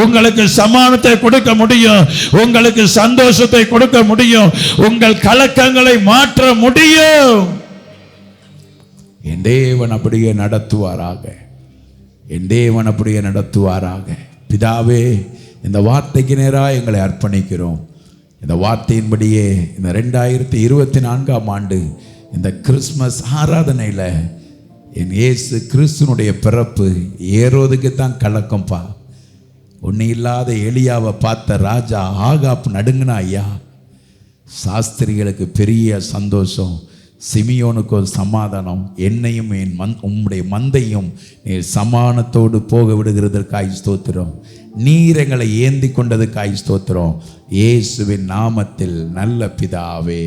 உங்களுக்கு சமாதானத்தை கொடுக்க முடியும், உங்களுக்கு சந்தோஷத்தை கொடுக்க முடியும், உங்கள் கலக்கங்களை மாற்ற முடியும். என் தேவன் அப்படியே நடத்துவாராக, என் தேவன் அப்படியே நடத்துவாராக. பிதாவே, இந்த வார்த்தைக்கு நேராக எங்களை அர்ப்பணிக்கிறோம். இந்த வார்த்தையின்படியே இந்த 2024ஆம் ஆண்டு இந்த கிறிஸ்மஸ் ஆராதனையில் என் இயேசு கிறிஸ்துனுடைய பிறப்பு ஏரோதுக்கு தான் கலக்கம்பா. ஒன்று இல்லாத எலியாவை பார்த்த ராஜா ஆகாப் நடுங்கினா ஐயா. சாஸ்திரிகளுக்கு பெரிய சந்தோஷம், சிமியோனுக்கு சமாதானம். என்னையும் உம்முடைய மந்தையும் நீர் சமாதானத்தோடு போக விடுகிறதற்காய் ஸ்தோத்திரம். நீர் எங்களை ஏந்தி கொண்டதுக்காய் ஸ்தோத்திரம். இயேசுவின் நாமத்தில் நல்ல பிதாவே.